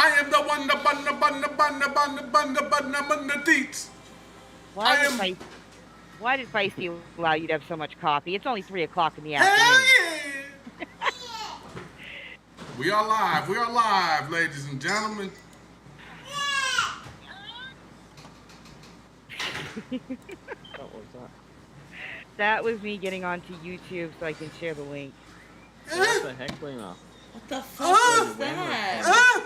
I am the one, the bun, the bun, the bun, the bun, the bun, the bun, the bun, the deets. I Why did am. Feisty, why did Feisty allow you to have so much coffee? It's only 3 o'clock in the Hell afternoon. yeah! We are live. We are live, ladies and gentlemen. What was that? That was me getting onto YouTube so I can share the link. What the heck, Lena? What the fuck is that?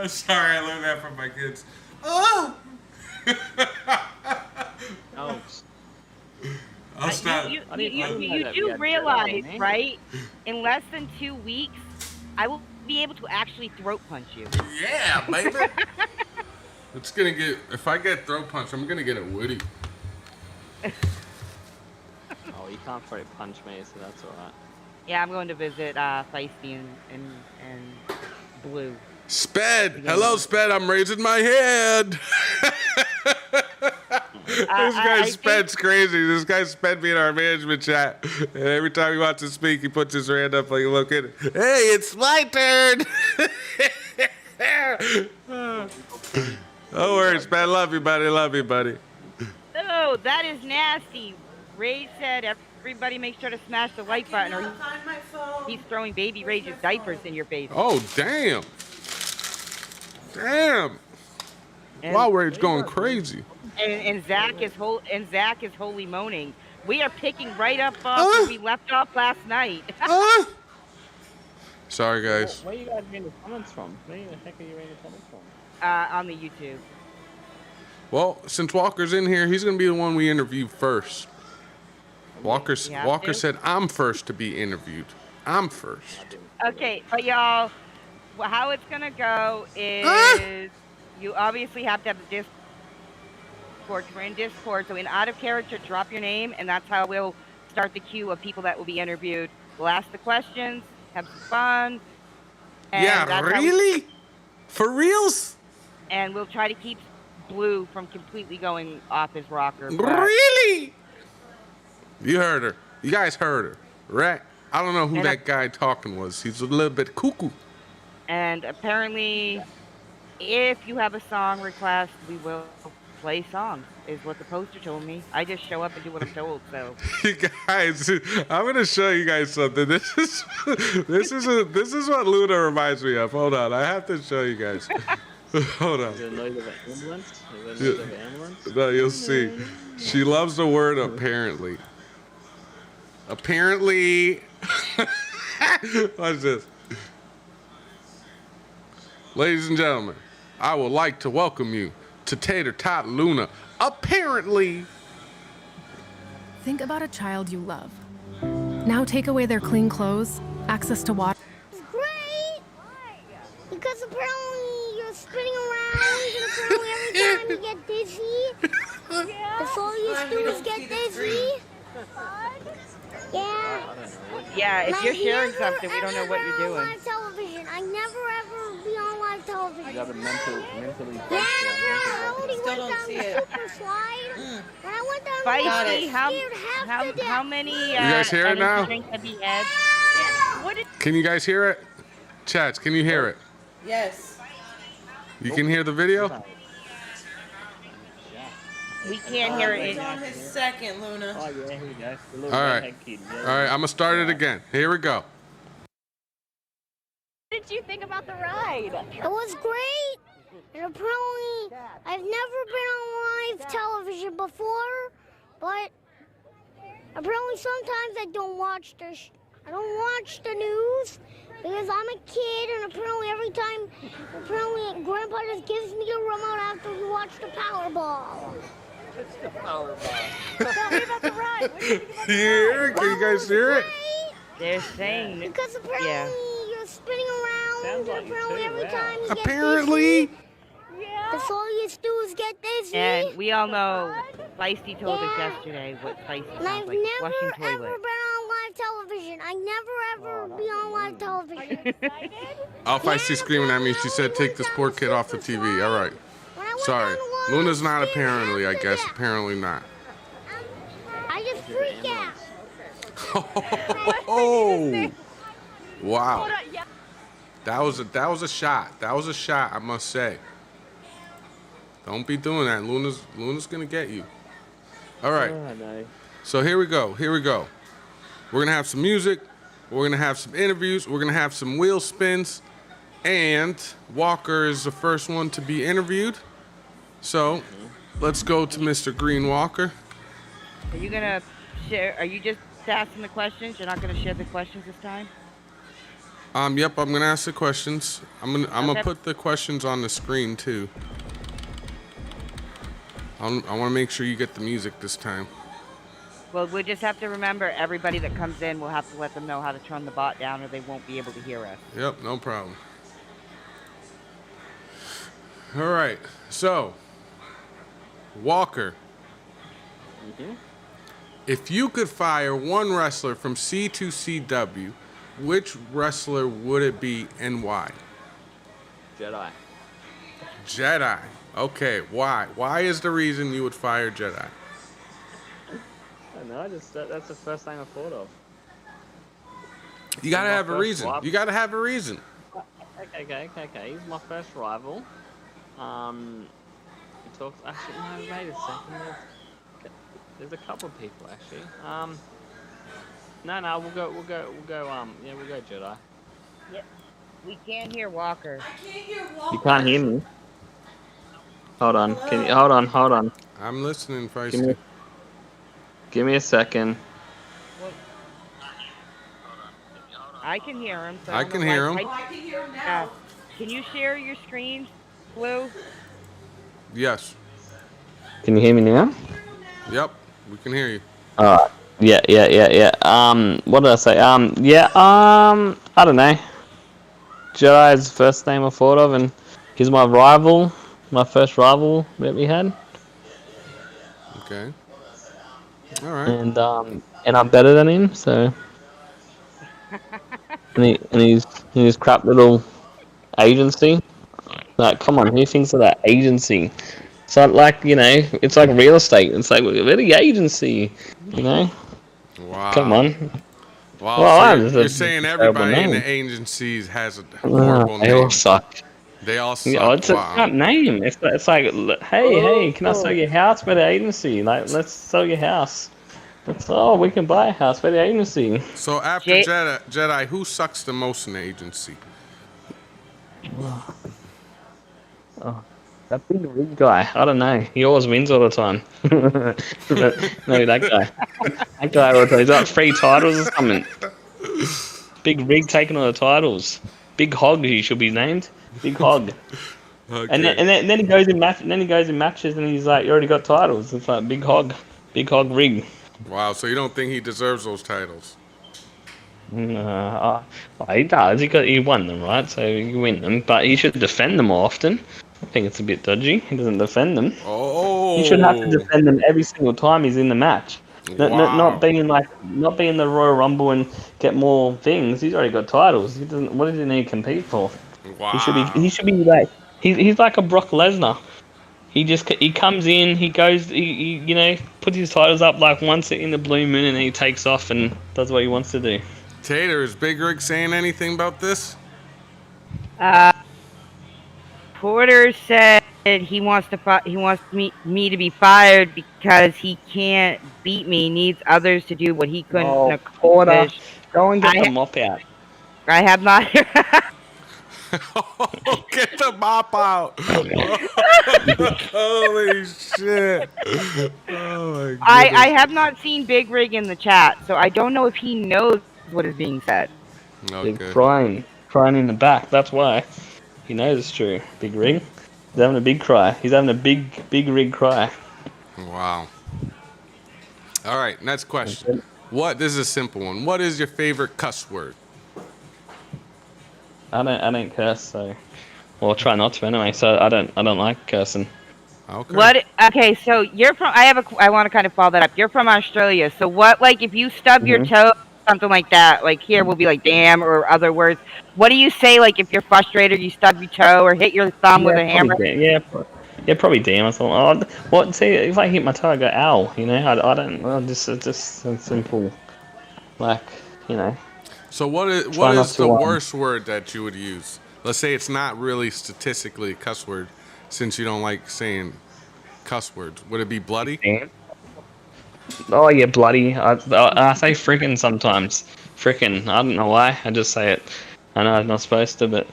Sorry, I learned that from my kids. Oh! Ouch. I'll stop. You that we do had realize, Gerald, eh? right? In less than 2 weeks, I will be able to actually throat punch you. Yeah, baby. It's gonna get. If I get throat punch, I'm gonna get it Woody. Oh, you can't throw punch me, so that's alright. Yeah, I'm going to visit Feisty and Blue. Sped, hello, Sped. I'm raising my head. This guy Sped's crazy. This guy Sped me in our management chat, and every time he wants to speak, he puts his hand up like, "Look at it. Hey, it's my turn." Don't worry, Sped. Love you, buddy. Love you, buddy. Oh, that is nasty. Rage said everybody make sure to smash the like button or he's throwing baby Rage's diapers in your face. Oh, damn. Damn. And, Wow, Rage going crazy. and Zach is holy moaning. We are picking right up where we left off last night. Sorry, guys. Where are you guys getting the comments from? Where the heck are you getting the comments from? On the YouTube. Well, since Walker's in here, he's gonna be the one we interview first. Walker said I'm first to be interviewed. I'm first. Okay, but y'all, how it's gonna go is you obviously have to have the Discord. We're in Discord, so in out of character, drop your name, and that's how we'll start the queue of people that will be interviewed. We'll ask the questions, have some fun. And Yeah, really? For reals? And we'll try to keep Blue from completely going off his rocker. Really? You heard her. You guys heard her, right? I don't know who that guy talking was. He's a little bit cuckoo. And apparently, if you have a song request, we will play songs, is what the poster told me. I just show up and do what I'm told, so. You guys, I'm gonna show you guys something. This is what Luna reminds me of. Hold on, I have to show you guys. Hold on. Is it a noise of an ambulance? Is it a noise of an ambulance? No, you'll see. She loves the word apparently. Apparently. Watch this. Ladies and gentlemen, I would like to welcome you to Tater Tot Luna. Apparently. Think about a child you love. Now take away their clean clothes, access to water. It's great! Because apparently you're spinning around and apparently every time you get dizzy. That's all you do is get dizzy. Yeah. Yeah, if And you're I sharing never, something, we don't know what you're ever doing. on live television. I never ever be on live television. You gotta mentally Yeah, I only Still went don't down see the it. super slide. When I went down Feisty, the how scared half to death. how many You guys hear it energy now? drinks have you had? What did Can you guys hear it? Chats, can you hear it? Yes. You can hear the video? we can't hear It's it? on his second, Luna. Oh, yeah, here we go. The little All right. redhead kid. Yeah, All right, I'm gonna start it again. Here we go. What did you think about the ride? It was great. And apparently, I've never been on live television before, but apparently sometimes I don't watch I don't watch the news because I'm a kid, and apparently Grandpa just gives me a remote after we watch the Powerball. Tell me about the ride. What did you think about You hear it? Can you guys hear it? They're saying Because apparently you're spinning around, Sounds like and you apparently too, every wow. time you get Apparently. dizzy, that's all you do is get dizzy. And we all know Feisty told us yesterday what Feisty And I've sounds like, never flushing ever toilet. been on live television. I never ever be on live television. I'll Feisty screaming at me. She said, take this poor kid off the TV. All right. When I went Sorry. down the line, Luna's not scared apparently, I half to guess. death. Apparently not. I just freak out. Oh. Wow. That was a shot. That was a shot, I must say. Don't be doing that. Luna's gonna get you. All right. Oh, no. So here we go. Here we go. We're gonna have some music. We're gonna have some interviews. We're gonna have some wheel spins. And Walker is the first one to be interviewed. So let's go to Mr. Green Walker. Are you gonna share? Are you just asking the questions? You're not gonna share the questions this time? Yep, I'm gonna ask the questions. I'm gonna Okay. put the questions on the screen too. I want to make sure you get the music this time. Well, we just have to remember everybody that comes in, we'll have to let them know how to turn the bot down, or they won't be able to hear us. Yep, no problem. All right, so Walker, if you could fire one wrestler from C2CW, which wrestler would it be and why? Jedi. Jedi. Okay, why? Why is the reason you would fire Jedi? I don't know, that's the first thing I thought of. You gotta My have a first reason. rival. You gotta have a reason. Okay. He's my first rival. He talks. Actually, no. Wait a second. There's a couple of people actually. No. We'll go. Yeah, we'll go Jedi. Yep. We can't hear Walker. I can't hear Walker. You can't hear me. Hold on. Can you? Hold on. I'm listening, Feisty. Give me a second. I can hear him. So I don't can know hear why- him. Oh, I can hear him Yeah. now. Can you share your screen, Blue? Yes. Can you hear me now? Yep. We can hear you. Alright. Yeah. What did I say? I don't know. Jedi is the first name I thought of, and he's my rival, my first rival that we had, Okay. All right. and I'm better than him, so. And his crap little agency. Like, come on, who thinks of that agency? It's not like, it's like real estate. It's like, we're the agency, Wow. Come on. Wow. Well, So that's you're a saying terrible everybody in name. the agencies has a horrible They all name. suck. They all suck. Yeah, it's a Wow. crap name. It's like, hey, can I sell your house? We're the agency. Like, let's sell your house. We can buy a house. We're the agency. So after Jedi, who sucks the most in the agency? That big rig guy. I don't know. He always wins all the time. No, that guy. That guy all the time. He's got 3 titles or something. Big rig taking all the titles. Big Hog, he should be named. Big Hog. Okay. And then he goes in matches and he's like, you already got titles. It's like Big Hog rig. Wow. So you don't think he deserves those titles? Well, he does. He won them, right? So you win them, but he should defend them more often. I think it's a bit dodgy. He doesn't defend them. Oh. He should have to defend them every single time he's in the match. Wow. Not being in the Royal Rumble and get more things. He's already got titles. He doesn't. What does he need to compete for? Wow. He should be like he's like a Brock Lesnar. He comes in, he goes, he puts his titles up like once in the blue moon, and then he takes off and does what he wants to do. Tater, is Big Rig saying anything about this? Porter said he wants me to be fired because he can't beat me. He needs others to do what he couldn't Porter, accomplish. go and get I- the mop out. I have not. Get the mop out. Holy shit. Oh my goodness. I have not seen Big Rig in the chat, so I don't know if he knows what is being said. They're Okay. crying in the back. That's why he knows it's true. Big Rig, he's having a big cry. He's having a big rig cry. Wow. All right, next question. This is a simple one. What is your favorite cuss word? I don't curse, so well, try not to anyway. So I don't like cursing. Okay. What? Okay, so you're from. I want to kind of follow that up. You're from Australia, so what? Like, if you stub your toe, something like that. Like here, we'll be like "damn" or other words. What do you say? Like if you're frustrated, you stub your toe or hit your thumb with a hammer. Probably damn or something. What? See, if I hit my toe, I go ow. I don't. Well, just a simple, like. So what Try not is to, the worst word that you would use? Let's say it's not really statistically a cuss word, since you don't like saying cuss words. Would it be bloody? Oh yeah, bloody. I say frickin' sometimes. Frickin'. I don't know why. I just say it. I know I'm not supposed to, but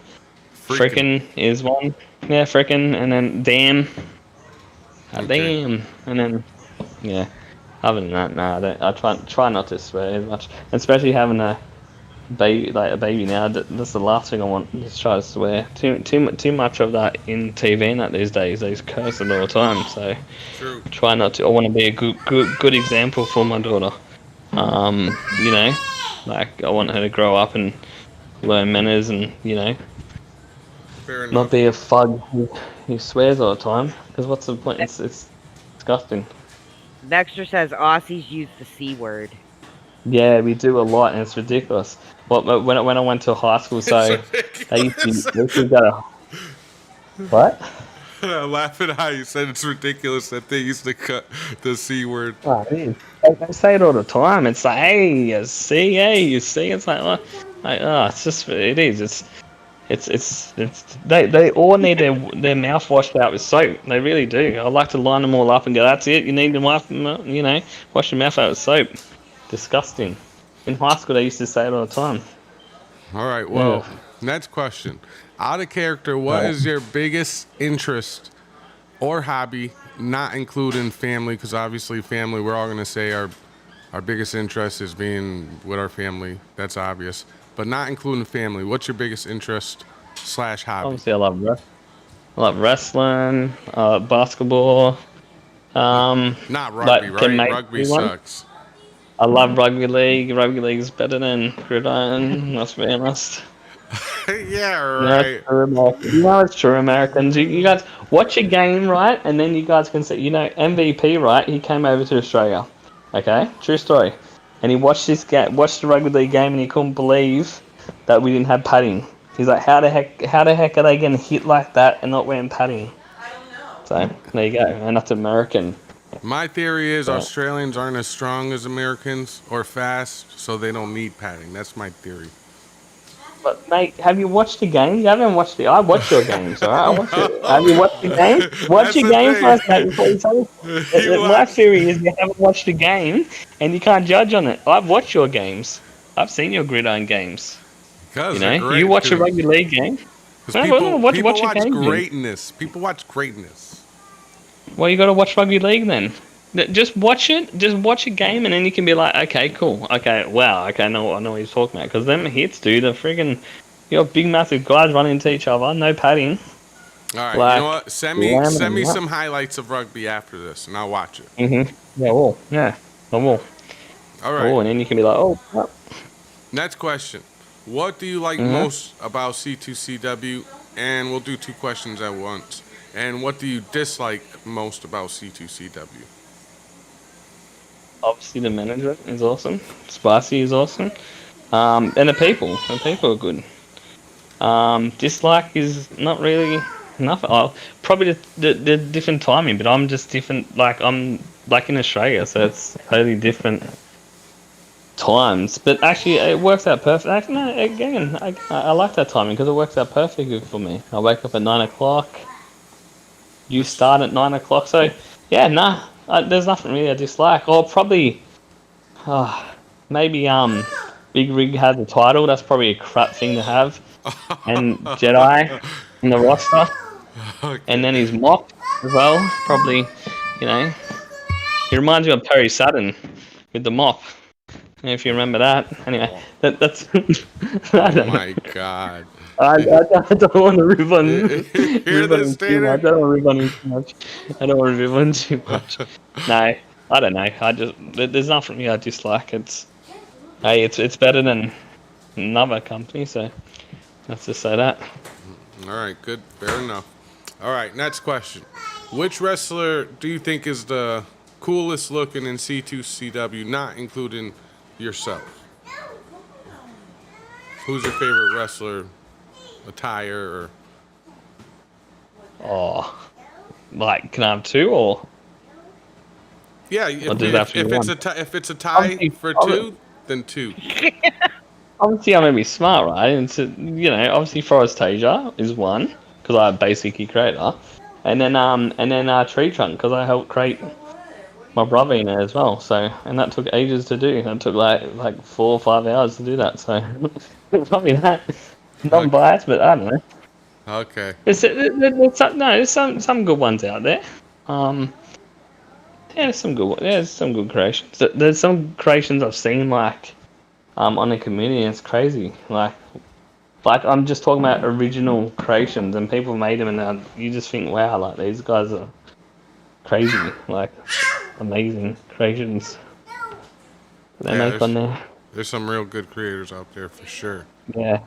Freaking. frickin' is one. Yeah, frickin', and then damn. Okay. Damn, and then yeah. Other than that, nah. I try not to swear as much, especially having a baby now. That's the last thing I want. Just try to swear. Too much of that in TV and that these days. They just curse it all the time. So True. try not to. I want to be a good example for my daughter. You know, like I want her to grow up and learn manners and Fair not enough. be a fug who swears all the time. Because what's the point? It's disgusting. Dexter says Aussies use the C word. Yeah, we do a lot, and it's ridiculous. Well, when I went to high school, so It's they used ridiculous. to go to what? I laugh at how you said it's ridiculous that they used to cut the C word. Oh, it is. They say it all the time. It's like, hey, you see, hey, you see. It's like, it's just, it is. It's. They all need their mouth washed out with soap. They really do. I like to line them all up and go, that's it. You need to wash your mouth out with soap. Disgusting. In high school, they used to say it all the time. All right. Well, Yeah. next question. Out of character, what is your biggest interest or hobby, not including family? Because obviously, family, we're all gonna say our biggest interest is being with our family. That's obvious. But not including family. What's your biggest interest / hobby? Obviously, I love wrestling, basketball. Not rugby, Like, can right? make Rugby me one. sucks. I love rugby league. Rugby league is better than gridiron. Let's be honest. Yeah, No, right. it's true American. It's true Americans. You guys watch a game, right? And then you guys can see, MVP, right? He came over to Australia. Okay, true story. And he watched watched the rugby league game, and he couldn't believe that we didn't have padding. He's like, how the heck are they getting hit like that and not wearing padding? I don't know. So there you go, and that's American. My theory is So, Australians aren't as strong as Americans or fast, so they don't need padding. That's my theory. but mate, have you watched the game? You haven't watched I watch your games, alright? I watch it. Have you watched the game? Watch That's your the game thing. first, mate, before you say it. You My watch- theory is you haven't watched the game and you can't judge on it. I've watched your games. I've seen your gridiron games. Because You watch a rugby league game. people watch watch your game, dude. greatness. People watch greatness. Well, you got to watch rugby league then. Just watch it. Just watch a game, and then you can be like, okay, cool. Okay, wow. Okay, I know what he's talking about. Because them hits, dude, are freaking. You got big, massive guys running into each other. No padding. All right, Like, you know what? Send me some highlights of rugby after this, and I'll watch it. Yeah, I will. Yeah, I will. All right. Oh, and then you can be like, oh. Well. Next question. What do you like most about C2CW? And we'll do 2 questions at once. And what do you dislike most about C2CW? Obviously, the management is awesome. Spicy is awesome. And the people. The people are good. Dislike is not really enough. Probably the different timing, but I'm just different. Like, I'm like in Australia, so it's totally different times. But actually, it works out perfect. Actually, no, again, I like that timing because it works out perfectly for me. I wake up at 9 o'clock. You start at 9 o'clock, so yeah, nah. There's nothing really I dislike. Or probably, maybe Big Rig has a title. That's probably a crap thing to have. And Jedi in the roster, and then he's mocked as well. Probably, he reminds me of Perry Sutton with the mop. If you remember that. Anyway, that's. I don't know. My God. I don't want to rip on Hear this, Tanner? I don't want to rip on him too much. I don't want to rip on too much. No, I don't know. There's nothing I dislike. It's better than another company, so let's just say that. All right, good. Fair enough. All right, next question. Which wrestler do you think is the coolest looking in C2CW, not including yourself? Who's your favorite wrestler, attire, or... Oh, like, can I have 2 or? Yeah, Or does it have to be if one? it's a tie for 2, then 2. obviously I'm gonna be smart, right? And so, obviously Forestasia is one because I'm a basic creator, and then tree trunk because I helped create my brother in there as well. So, and that took ages to do. That took like 4 or 5 hours to do that. So, probably that. Okay. Non-biased, but I don't know. Okay. There's some good ones out there. Um, yeah, there's some good ones. Yeah, there's some good creations. There's some creations I've seen on the community. And it's crazy. Like I'm just talking about original creations, and people made them, and you just think, wow, like these guys are crazy, like amazing creations they Yeah, make on there. there's some real good creators out there for sure. Yeah,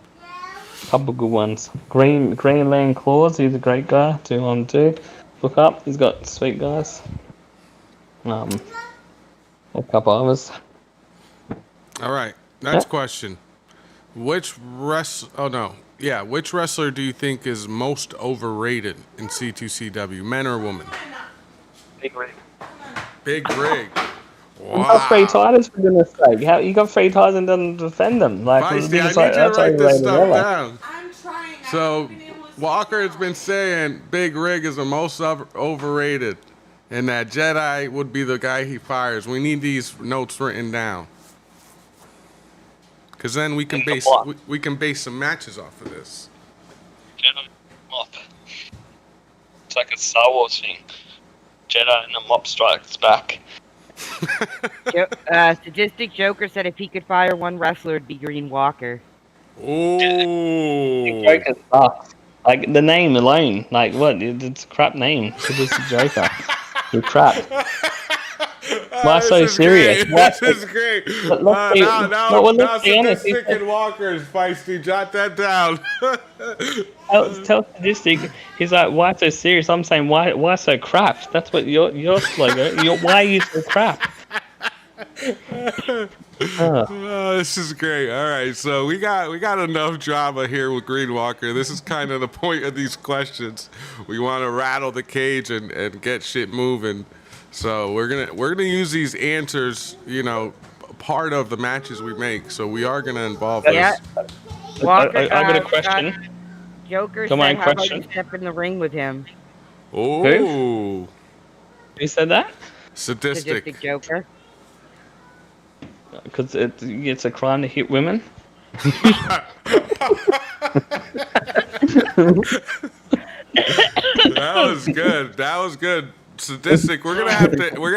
couple good ones. Greenland Claws, he's a great guy to look up. He's got sweet guys. A couple others. All right. Yeah. Next question. Which wrestler do you think is most overrated in C2CW, men or women? Big Rig. Big Rig. You got free Wow. titles for goodness sake. How you got free titles and doesn't defend them? Like Feisty, I need you to write this stuff down. I'm trying. I So, haven't been able to see Walker has it. been saying Big Rig is the most overrated, and that Jedi would be the guy he fires. We need these notes written down, because then we can base we can base some matches off of this. Jedi mop. It's like a Star Wars thing. Jedi and the mop strikes back. Sadistic Joker said if he could fire one wrestler, it'd be Green Walker. Oh. Joker sucks. Like the name alone, like what? It's a crap name. Sadistic Joker. You're crap. Why so serious? This is great. But let's be- Now let's be honest, Sadistic and Walker's Feisty. Jot that down. Tell Sadistic, he's like, why so serious? I'm saying, why so crap? That's what your slogan. Why are you so crap? Oh, this is great. All right, so we got enough drama here with Green Walker. This is kind of the point of these questions. We want to rattle the cage and get shit moving. So we're gonna use these answers, part of the matches we make. So we are gonna involve Yeah. this. Walker, I got a question. Joker Come said, on, how about question. you step in the ring with him? Oh, Who said that? sadistic. Sadistic Joker. Because it's a crime to hit women. That was good. That was good. Sadistic. We're gonna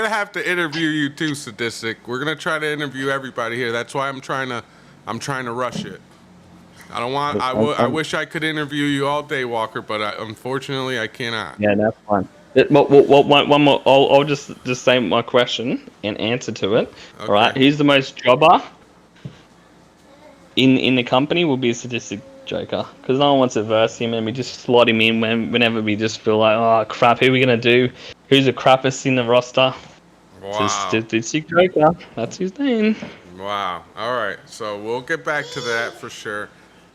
have to interview you too, Sadistic. We're gonna try to interview everybody here. That's why I'm trying to rush it. I don't want. I wish I could interview you all day, Walker, but unfortunately I cannot. Yeah, that's fine. One more. I'll just say my question and answer to it. Okay. All right. Who's the most jobber in the company? Will be a Sadistic Joker because no one wants to verse him, and we just slot him in whenever we just feel like, oh crap, who are we gonna do? Who's the crappest in the roster? Wow. Sadistic Joker. That's his name. Wow. All right. So we'll get back to that for sure.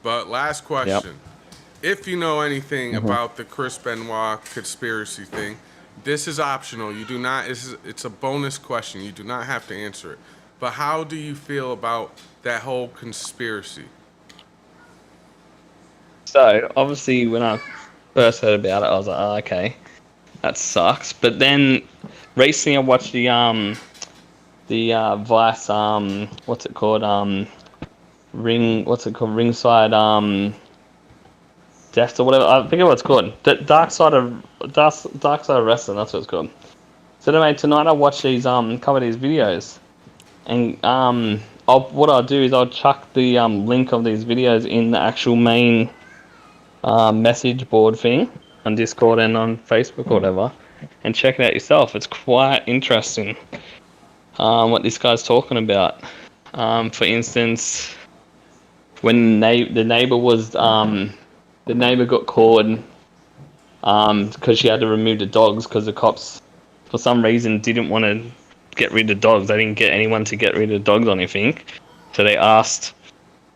But last question. If you know anything about the Chris Benoit conspiracy thing, this is optional. You do not. It's a bonus question. You do not have to answer it. But how do you feel about that whole conspiracy? So obviously, when I first heard about it, I was like, oh, okay, that sucks. But then recently, I watched the Vice what's it called Ringside Death or whatever. I forget what it's called. The Dark Side of Wrestling. That's what it's called. So anyway, tonight I watched these couple of these videos, and what I'll do is I'll chuck the link of these videos in the actual main message board thing on Discord and on Facebook or whatever, and check it out yourself. It's quite interesting what this guy's talking about. For instance, when the neighbor was the neighbor got caught because she had to remove the dogs because the cops for some reason didn't want to get rid of dogs. They didn't get anyone to get rid of dogs or anything, so they asked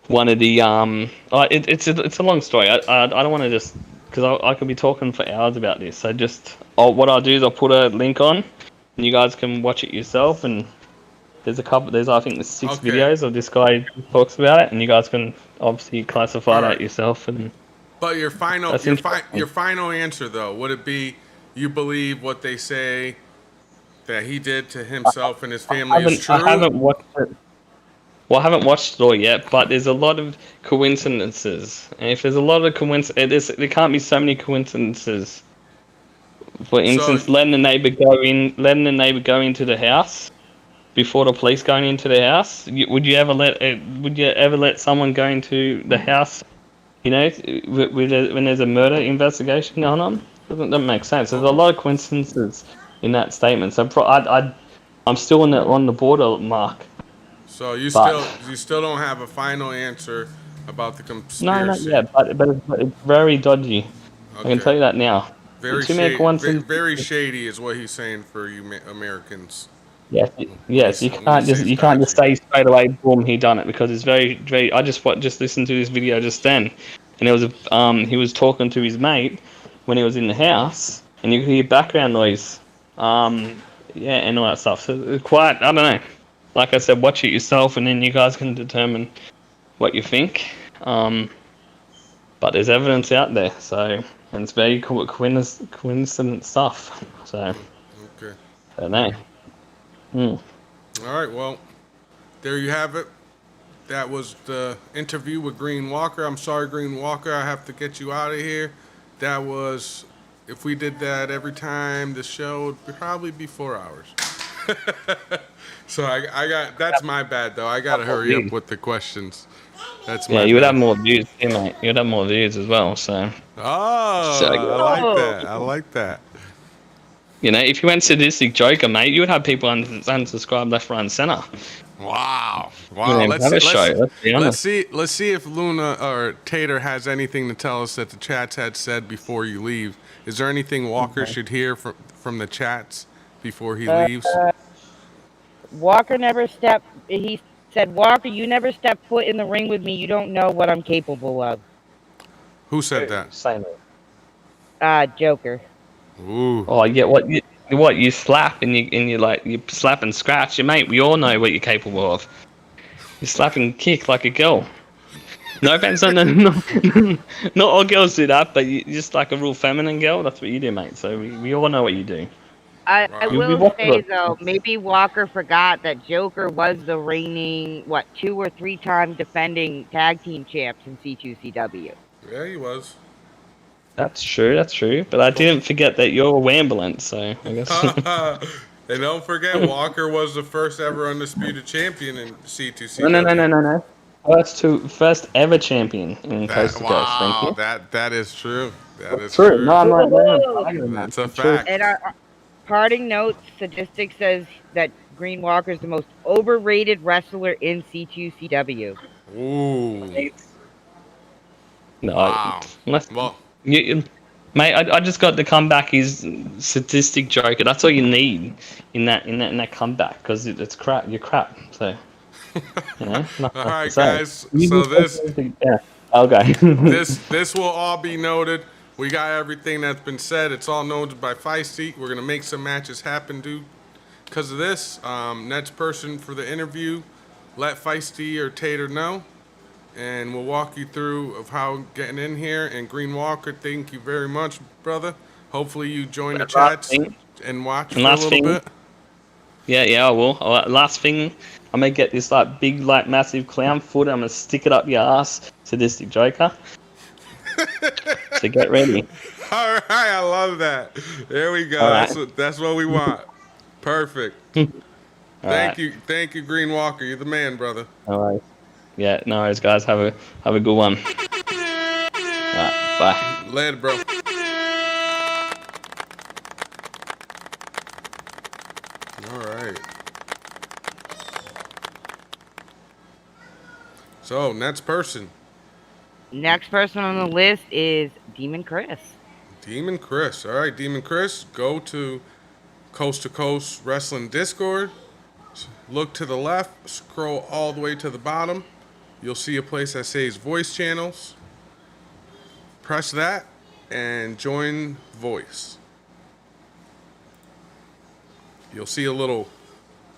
one of the it's a long story. I don't want to just because I could be talking for hours about this. So what I'll do is I'll put a link on, and you guys can watch it yourself and There's I think there's 6 Okay. videos of this guy who talks about it, and you guys can obviously classify All that right. yourself. And But your final that's your interesting. final answer though, would it be you believe what they say that he did to himself and his family is I true? haven't watched it. Well, I haven't watched it all yet, but there's a lot of coincidences. And if there's a lot of coincidences, there can't be so many coincidences. For So instance, letting the neighbor go into the house before the police going into the house. Would you ever let someone go into the house? You know, when there's a murder investigation going on, doesn't that make sense? There's a lot of coincidences in that statement. So I'm still on the border mark. so But you still don't have a final answer about the no, not conspiracy. yet. But it's very dodgy. I can Okay. tell you that now. Too many coincidences. Very shady is what he's saying for you Americans. Yes, When yes. when he says You can't just dodgy. say straight away, boom, he done it, because it's very. I just listened to this video just then, and it was he was talking to his mate when he was in the house, and you could hear background noise, yeah, and all that stuff. So it's quite, I don't know. Like I said, watch it yourself, and then you guys can determine what you think. But there's evidence out there, so, and it's very coincident stuff. So Okay. I don't know. All right. Well, there you have it. That was the interview with Green Walker. I'm sorry, Green Walker. I have to get you out of here. That was, if we did that every time, the show would probably be 4 hours. So I got, that's my bad though. I got to hurry up with the questions. That's Yeah, my you would have bad. more views too, mate. You would have more views as well. So, Oh, I like Oh, that. I like that. you know, if you went Sadistic Joker, mate, you would have people unsubscribe left, right, and center. Wow. You Wow. wouldn't even have a show. Let's be honest. Let's see if Luna or Tater has anything to tell us that the chats had said before you leave. Is there anything Walker should hear from the chats before he leaves? Walker never stepped. He said, Walker, you never stepped foot in the ring with me. You don't know what I'm capable of. Who said that? Same. It. Joker. Ooh. Oh, yeah. What you slap and you slap and scratch, your mate. We all know what you're capable of. You slap and kick like a girl. No offense, not all girls do that, but you just like a real feminine girl. That's what you do, mate. So we all know what you do. I Wow. will say, though, maybe Walker forgot that Joker was the reigning, 2 or 3 time defending tag team champs in C2CW. Yeah, he was. That's true. But I didn't forget that you're a Wambulance, so I guess. And don't forget, Walker was the first ever undisputed champion in C2CW. No. First ever champion in Coast to Coast. Thank you. That is true. That is True. true. No, I'm not. That's a fact. And our parting notes, Sadistic says that Green Walker is the most overrated wrestler in C2CW. Ooh. No, Wow. unless Well, mate, I just got the comeback. Is Sadistic Joker. That's all you need in that comeback, because it's crap. You're crap. So, you know. all right, So, guys. So okay. this will all be noted. We got everything that's been said. It's all noted by Feisty. We're gonna make some matches happen, dude. Because of this, next person for the interview, let Feisty or Tater know, and we'll walk you through of how getting in here. And Green Walker, thank you very much, brother. Hopefully you join the chats and watch for a little bit. Yeah, I will. Last thing, I'm gonna get this like big, like massive clown foot. I'm gonna stick it up your ass, Sadistic Joker. So get ready. All right, I love that. There we go. Right. That's what we want. Perfect. Thank you, Green Walker. You're the man, brother. All right. Yeah, no worries, guys. Have a good one. All right, bye. Later, bro. All right. So, next person. Next person on the list is Demon Chris. Demon Chris. All right, Demon Chris, go to Coast Wrestling Discord. Look to the left, scroll all the way to the bottom. You'll see a place that says voice channels. Press that and join voice. You'll see a little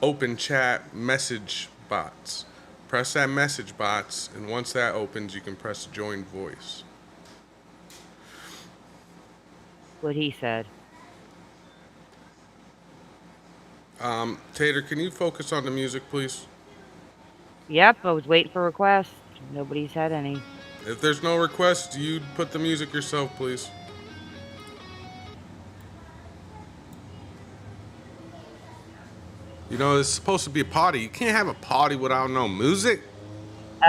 open chat message bots. Press that message bots, and once that opens, you can press join voice. What he said. Tater, can you focus on the music, please? Yep, I was waiting for requests. Nobody's had any. If there's no requests, you put the music yourself, please. You know, it's supposed to be a party. You can't have a party without no music.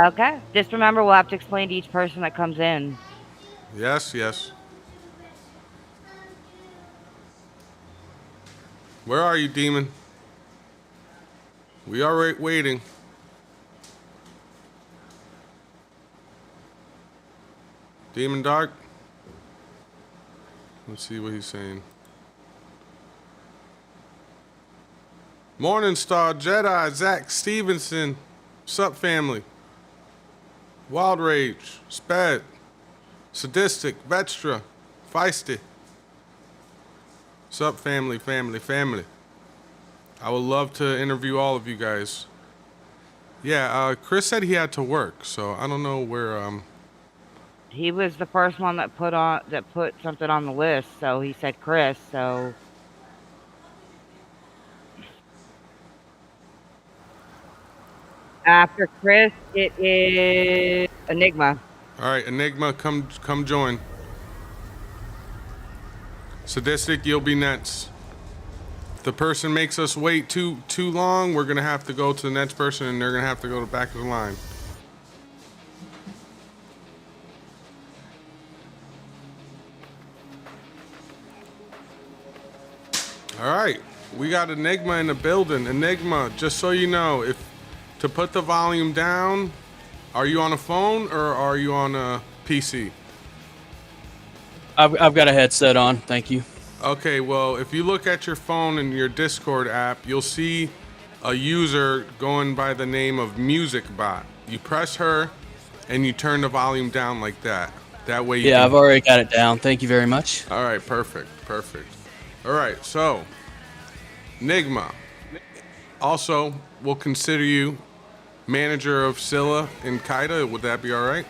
Okay. Just remember, we'll have to explain to each person that comes in. Yes, yes. Where are you, demon? We are waiting. Demon Dark? Let's see what he's saying. Morningstar, Jedi, Zach Stevenson. Sup, family? Wild Rage, Sped, Sadistic, Vetstra, Feisty. Sup, family, family, family. I would love to interview all of you guys. Yeah, Chris said he had to work, so I don't know where. He was the first one that put something on the list, so he said Chris. So after Chris, it is Enigma. All right, Enigma, come join. Sadistic, you'll be next. If the person makes us wait too long, we're gonna have to go to the next person, and they're gonna have to go to the back of the line. All right, we got Enigma in the building. Enigma, just so you know, if to put the volume down, are you on a phone or are you on a PC? I've got a headset on, thank you. Okay, well, if you look at your phone and your Discord app, you'll see a user going by the name of MusicBot. You press her and you turn the volume down like that. That way you Yeah, can... I've already got it down. Thank you very much. All right, perfect. All right, so Enigma. Also, we'll consider you manager of Scylla and Kaida. Would that be all right?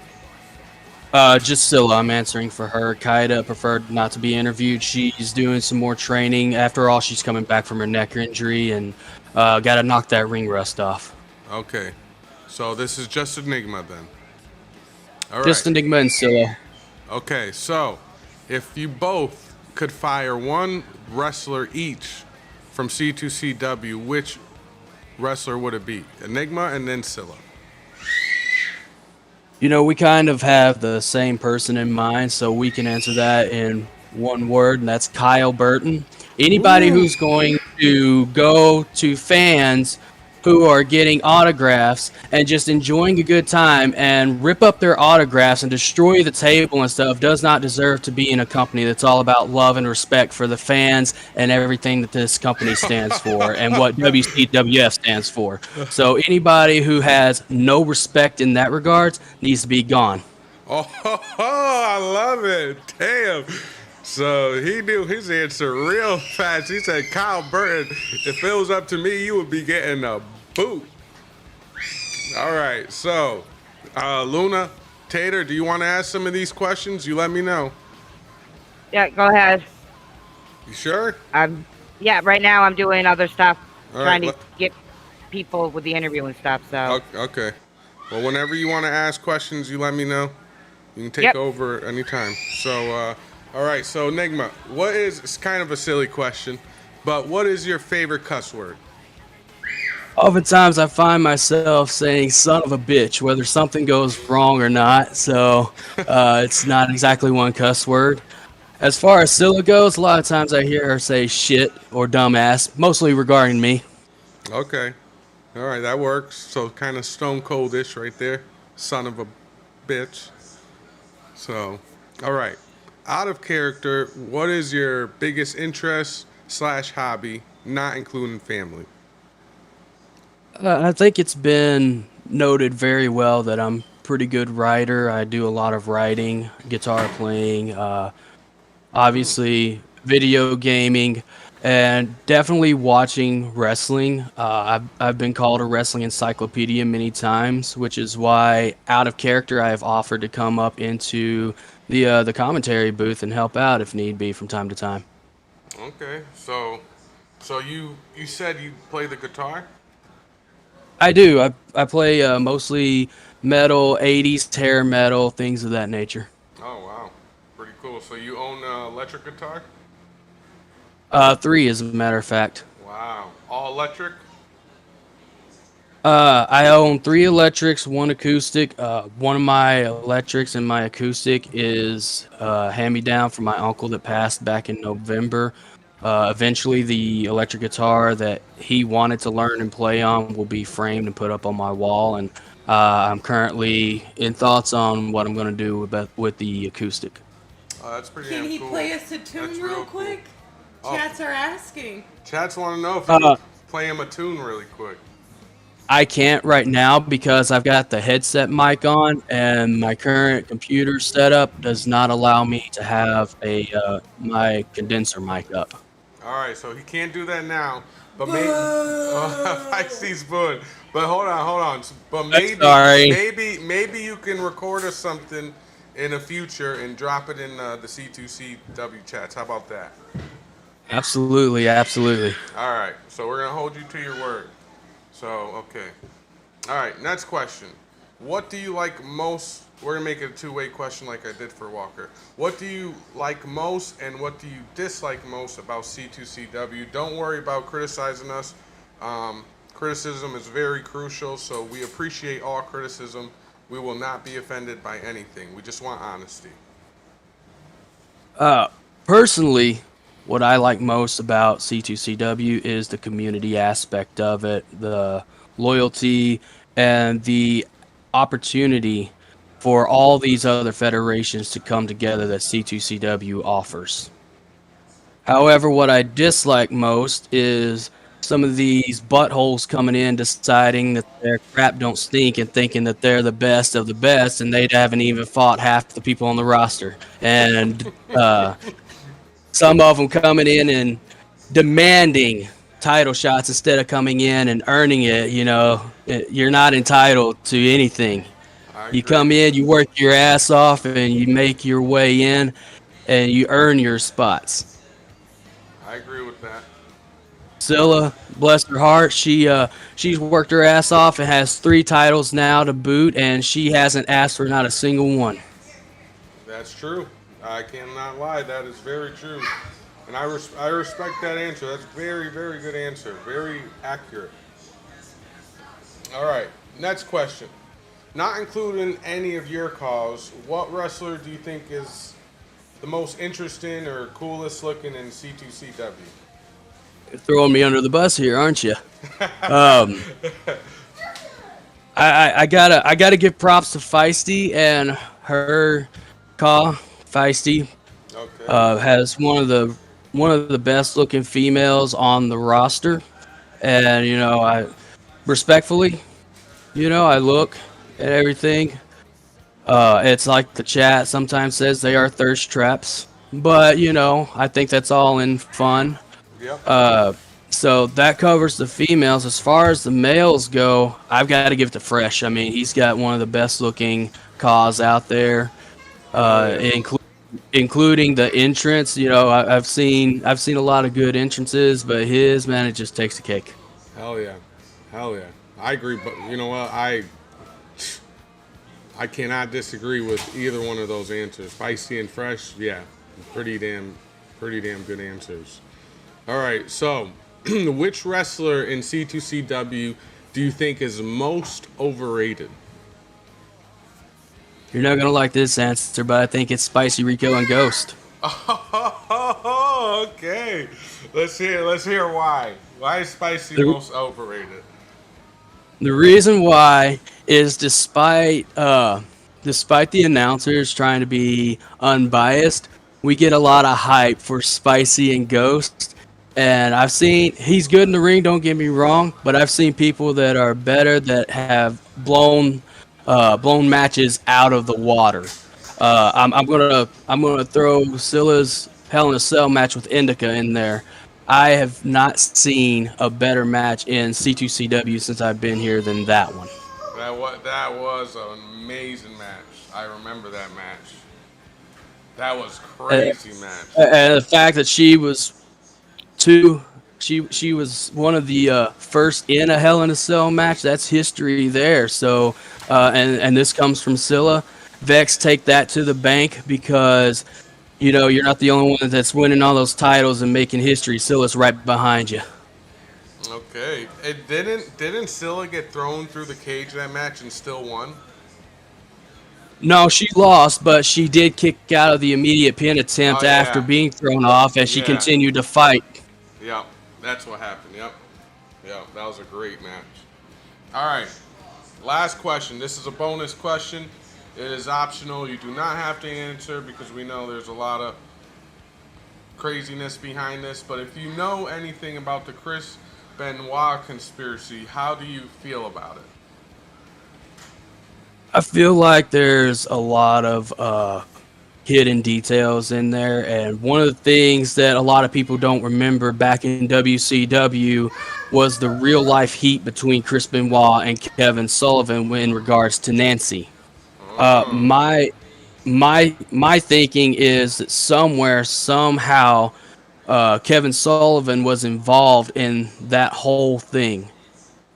Just Scylla, I'm answering for her. Kaida preferred not to be interviewed. She's doing some more training. After all, she's coming back from her neck injury and got to knock that ring rust off. Okay, so this is just Enigma then. All right. Just Enigma and Scylla. Okay, so if you both could fire one wrestler each from C2CW, which wrestler would it be? Enigma and then Scylla. You know, we kind of have the same person in mind, so we can answer that in one word, and that's Kyle Burton. Anybody who's going to go to fans who are getting autographs and just enjoying a good time and rip up their autographs and destroy the table and stuff does not deserve to be in a company that's all about love and respect for the fans and everything that this company stands for and what WCWF stands for. So anybody who has no respect in that regard needs to be gone. Oh, I love it. Damn. So he knew his answer real fast. He said, Kyle Burton, if it was up to me, you would be getting a boot. All right, so Luna, Tater, do you want to ask some of these questions? You let me know. Yeah, go ahead. You sure? Yeah, right now I'm doing other stuff, All trying right, to get people with the interview and stuff. So Okay. Well, whenever you want to ask questions, you let me know. You can take over anytime. So, all right. So, Enigma, it's kind of a silly question, but what is your favorite cuss word? Oftentimes I find myself saying son of a bitch, whether something goes wrong or not. So it's not exactly one cuss word. As far as Scylla goes, a lot of times I hear her say shit or dumbass, mostly regarding me. Okay. All right, that works. So kind of stone cold-ish right there. Son of a bitch. So, all right. Out of character, what is your biggest interest / hobby, not including family? I think it's been noted very well that I'm a pretty good writer. I do a lot of writing, guitar playing, obviously video gaming. and definitely watching wrestling. I've been called a wrestling encyclopedia many times, which is why, out of character, I have offered to come up into the commentary booth and help out if need be from time to time. Okay, so you said you play the guitar? I do. I play mostly metal, 80s hair metal, things of that nature. Oh wow, pretty cool. So you own an electric guitar? Three, as a matter of fact. Wow, all electric? I own three electrics, one acoustic. One of my electrics and my acoustic is hand me down from my uncle that passed back in November. Eventually, the electric guitar that he wanted to learn and play on will be framed and put up on my wall. And I'm currently in thoughts on what I'm going to do with the acoustic. That's pretty Can damn he cool. play us a tune That's real real quick? cool. Chats are asking. Chats want to know if you Uh, could play him a tune really quick. I can't right now because I've got the headset mic on, and my current computer setup does not allow me to have a my condenser mic up. All right, so he can't do that now, but maybe Feisty's Spoon. But hold on. But Sorry. maybe you can record us something in the future and drop it in the C2CW chats. How about that? Absolutely, absolutely. All right, so we're gonna hold you to your word. So okay. All right, next question. What do you like most? We're gonna make it a two-way question like I did for Walker. What do you like most and what do you dislike most about C2CW? Don't worry about criticizing us. Criticism is very crucial, so we appreciate all criticism. We will not be offended by anything. We just want honesty. Personally, what I like most about C2CW is the community aspect of it, the loyalty, and the opportunity for all these other federations to come together that C2CW offers. However, what I dislike most is some of these buttholes coming in deciding that their crap don't stink and thinking that they're the best of the best, and they haven't even fought half the people on the roster. And some of them coming in and demanding title shots instead of coming in and earning it. You're not entitled to anything. I You agree. come in, you work your ass off, and you make your way in, and you earn your spots. I agree with that. Scylla, bless her heart, she's worked her ass off and has 3 titles now to boot, and she hasn't asked for not a single one. That's true. I cannot lie. That is very true. And I respect that answer. That's very, very good answer. Very accurate. All right. Next question. Not including any of your calls, what wrestler do you think is the most interesting or coolest looking in C2CW? You're throwing me under the bus here, aren't you? Um, I gotta give props to Feisty and her Ka. Feisty Okay. has one of the best looking females on the roster, and I respectfully, I look at everything. It's like the chat sometimes says they are thirst traps, but I think that's all in fun. Yep. So that covers the females. As far as the males go, I've got to give it to Fresh. I mean, he's got one of the best looking cause out there, including the entrance. I've seen a lot of good entrances, but his, man, it just takes the cake. Hell yeah. Hell yeah. I agree, but you know what? I cannot disagree with either one of those answers. Feisty and Fresh, yeah, pretty damn good answers. All right, so which wrestler in C2CW do you think is most overrated? You're not gonna like this answer, but I think it's Spicy Rico and Ghost. Oh, okay. Let's hear why. Why is Spicy The- most overrated? The reason why is despite the announcers trying to be unbiased, we get a lot of hype for Spicy and Ghost. And I've seen he's good in the ring, don't get me wrong, but I've seen people that are better that have blown matches out of the water. I'm gonna throw Scylla's Hell in a Cell match with Indica in there. I have not seen a better match in C2CW since I've been here than that one. That was an amazing match. I remember that match. That was Uh, crazy match. and the fact that she was two, she was one of the first in a Hell in a Cell match. That's history there. So, and this comes from Scylla. Vex, take that to the bank because you're not the only one that's winning all those titles and making history. Scylla's right behind you. Okay. It didn't Scylla get thrown through the cage that match and still won? No, she lost, but she did kick out of the immediate pin attempt Oh after yeah. being thrown off, and she Yeah. continued to fight. Yep. That's what happened. Yep. Yep. That was a great match. All right. Last question. This is a bonus question. It is optional. You do not have to answer because we know there's a lot of craziness behind this. But if you know anything about the Chris Benoit conspiracy, how do you feel about it? I feel like there's a lot of hidden details in there, and one of the things that a lot of people don't remember back in WCW was the real life heat between Chris Benoit and Kevin Sullivan in regards to Nancy. Uh, Oh, my my thinking is that somewhere somehow Kevin Sullivan was involved in that whole thing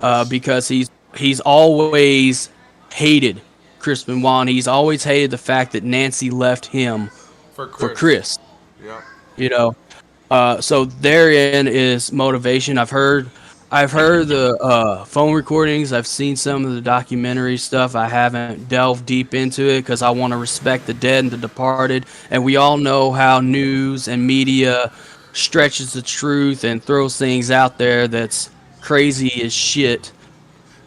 this because he's always hated Chris Benoit. And he's always hated the fact that Nancy left him for for Chris. Chris. Yep. You know, so therein is motivation. I've heard the phone recordings. I've seen some of the documentary stuff. I haven't delved deep into it because I want to respect the dead and the departed. And we all know how news and media stretches the truth and throws things out there that's crazy as shit.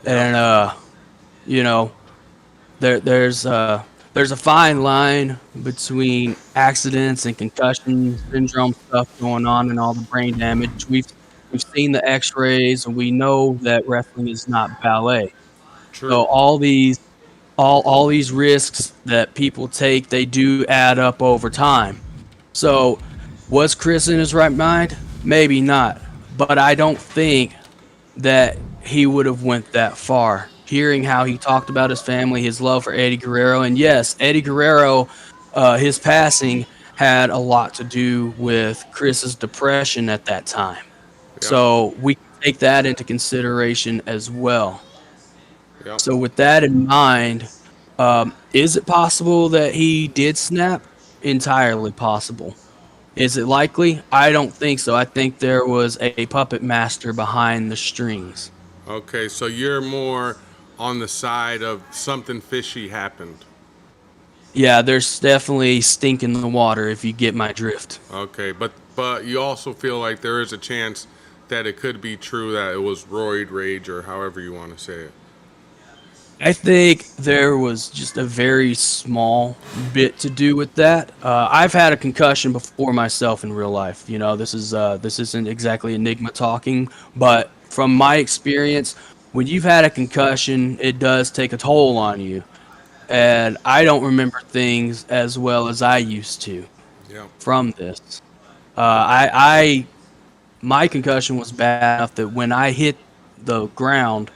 Yep. And you know, there's a fine line between accidents and concussion syndrome stuff going on and all the brain damage. We've seen the X-rays and we know that wrestling is not ballet. So True. all these risks that people take, they do add up over time. So was Chris in his right mind? Maybe not, but I don't think that he would have went that far. Hearing how he talked about his family, his love for Eddie Guerrero, and yes, Eddie Guerrero, his passing had a lot to do with Chris's depression at that time. Yep. So we can take that into consideration as well. Yep. So with that in mind, is it possible that he did snap? Entirely possible. Is it likely? I don't think so. I think there was a puppet master behind the strings. Okay, so you're more on the side of something fishy happened. Yeah, there's definitely stink in the water if you get my drift. Okay, but you also feel like there is a chance that it could be true that it was roid rage or however you want to say it. I think there was just a very small bit to do with that. I've had a concussion before myself in real life. This isn't exactly Enigma talking, but from my experience, when you've had a concussion, it does take a toll on you. And I don't remember things as well as I used to Yeah. from this. I my concussion was bad enough that when I hit the ground,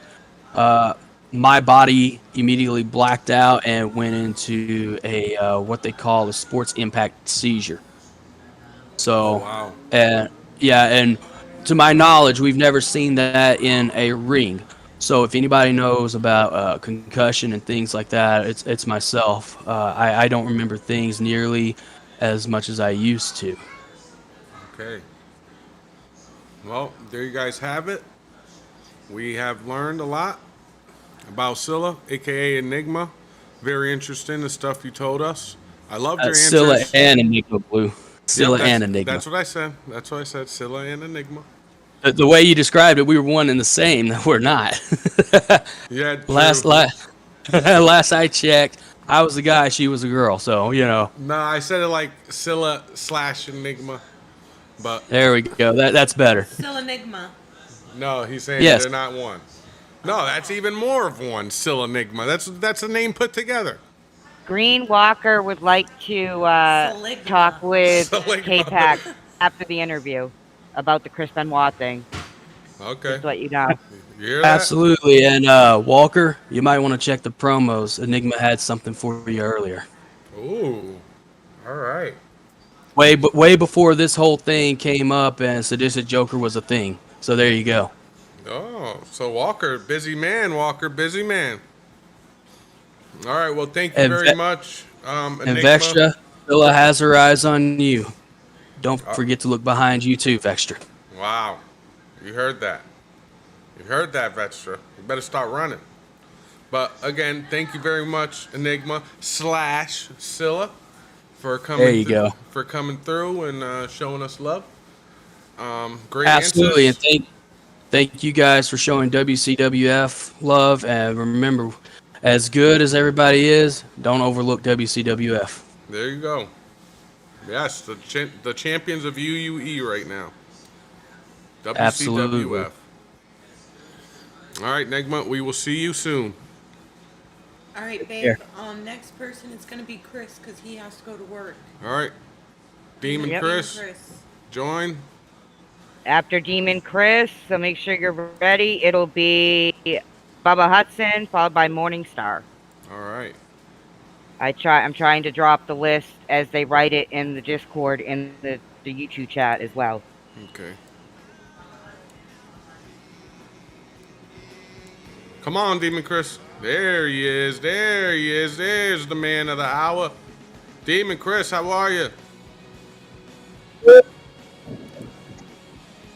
uh, my body immediately blacked out and went into a what they call a sports impact seizure. Oh So, wow. and yeah, and to my knowledge, we've never seen that in a ring. So, if anybody knows about concussion and things like that, it's myself. I don't remember things nearly as much as I used to. Okay. Well, there you guys have it. We have learned a lot about Scylla, aka Enigma. Very interesting the stuff you told us. I loved your Scylla answers. and Enigma Blue. Yep, Scylla and Enigma. that's what I said. That's what I said. Scylla and Enigma. The way you described it, we were one and the same. We're not. Yeah, true. last last I checked, I was a guy, she was a girl. So No, I said it like Scylla slash Enigma, but there we go. That's better. Still Enigma. no, he's saying Yes. they're not one. No, that's even more of one. Scylla Enigma. That's a name put together. Green Walker would like to Seligma. talk with Seligma. K-Pac after the interview. about the Chris Benoit thing. Okay. Just to let you know. You hear that? Absolutely. And Walker, you might want to check the promos. Enigma had something for you earlier. Ooh. All right. Way before this whole thing came up and Sadistic Joker was a thing. So there you go. Oh, so Walker, busy man. Walker, busy man. All right. Well, thank you And very much, And Enigma. Vextra, Villa has her eyes on you. Don't forget to look behind you too, Vextra. Wow. You heard that. You heard that, Vextra. You better start running. But again, thank you very much, Enigma / Scylla, for coming. There you go. For coming through and showing us love. Great Absolutely, answers. and thank you guys for showing WCWF love. And remember, as good as everybody is, don't overlook WCWF. There you go. Yes, the champions of UUE right now. WCWF. Absolutely. All right, Enigma, we will see you soon. All right, babe. Here. Next person is gonna be Chris because he has to go to work. All right. Demon Yep. Chris, join. After Demon Chris, so make sure you're ready. It'll be Bubba Hudson, followed by Morningstar. All right. I'm trying to drop the list as they write it in the Discord in the YouTube chat as well. Okay. Come on, Demon Chris. There he is. There he is. There's the man of the hour. Demon Chris, how are you?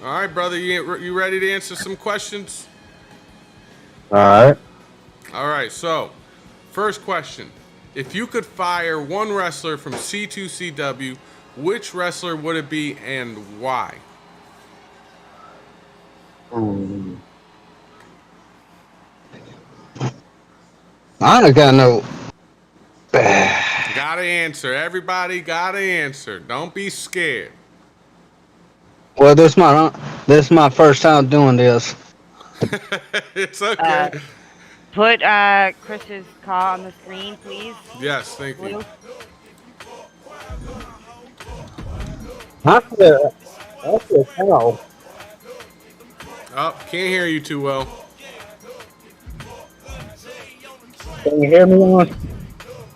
All right, brother. You ready to answer some questions? All right. All right. So, first question. If you could fire one wrestler from C2CW, which wrestler would it be and why? I don't got no. Gotta answer. Everybody gotta answer. Don't be scared. Well, this is my first time doing this. It's okay. Put Chris's call on the screen, please. Yes, thank you. I feel hell. Oh, can't hear you too well. Can you hear me on?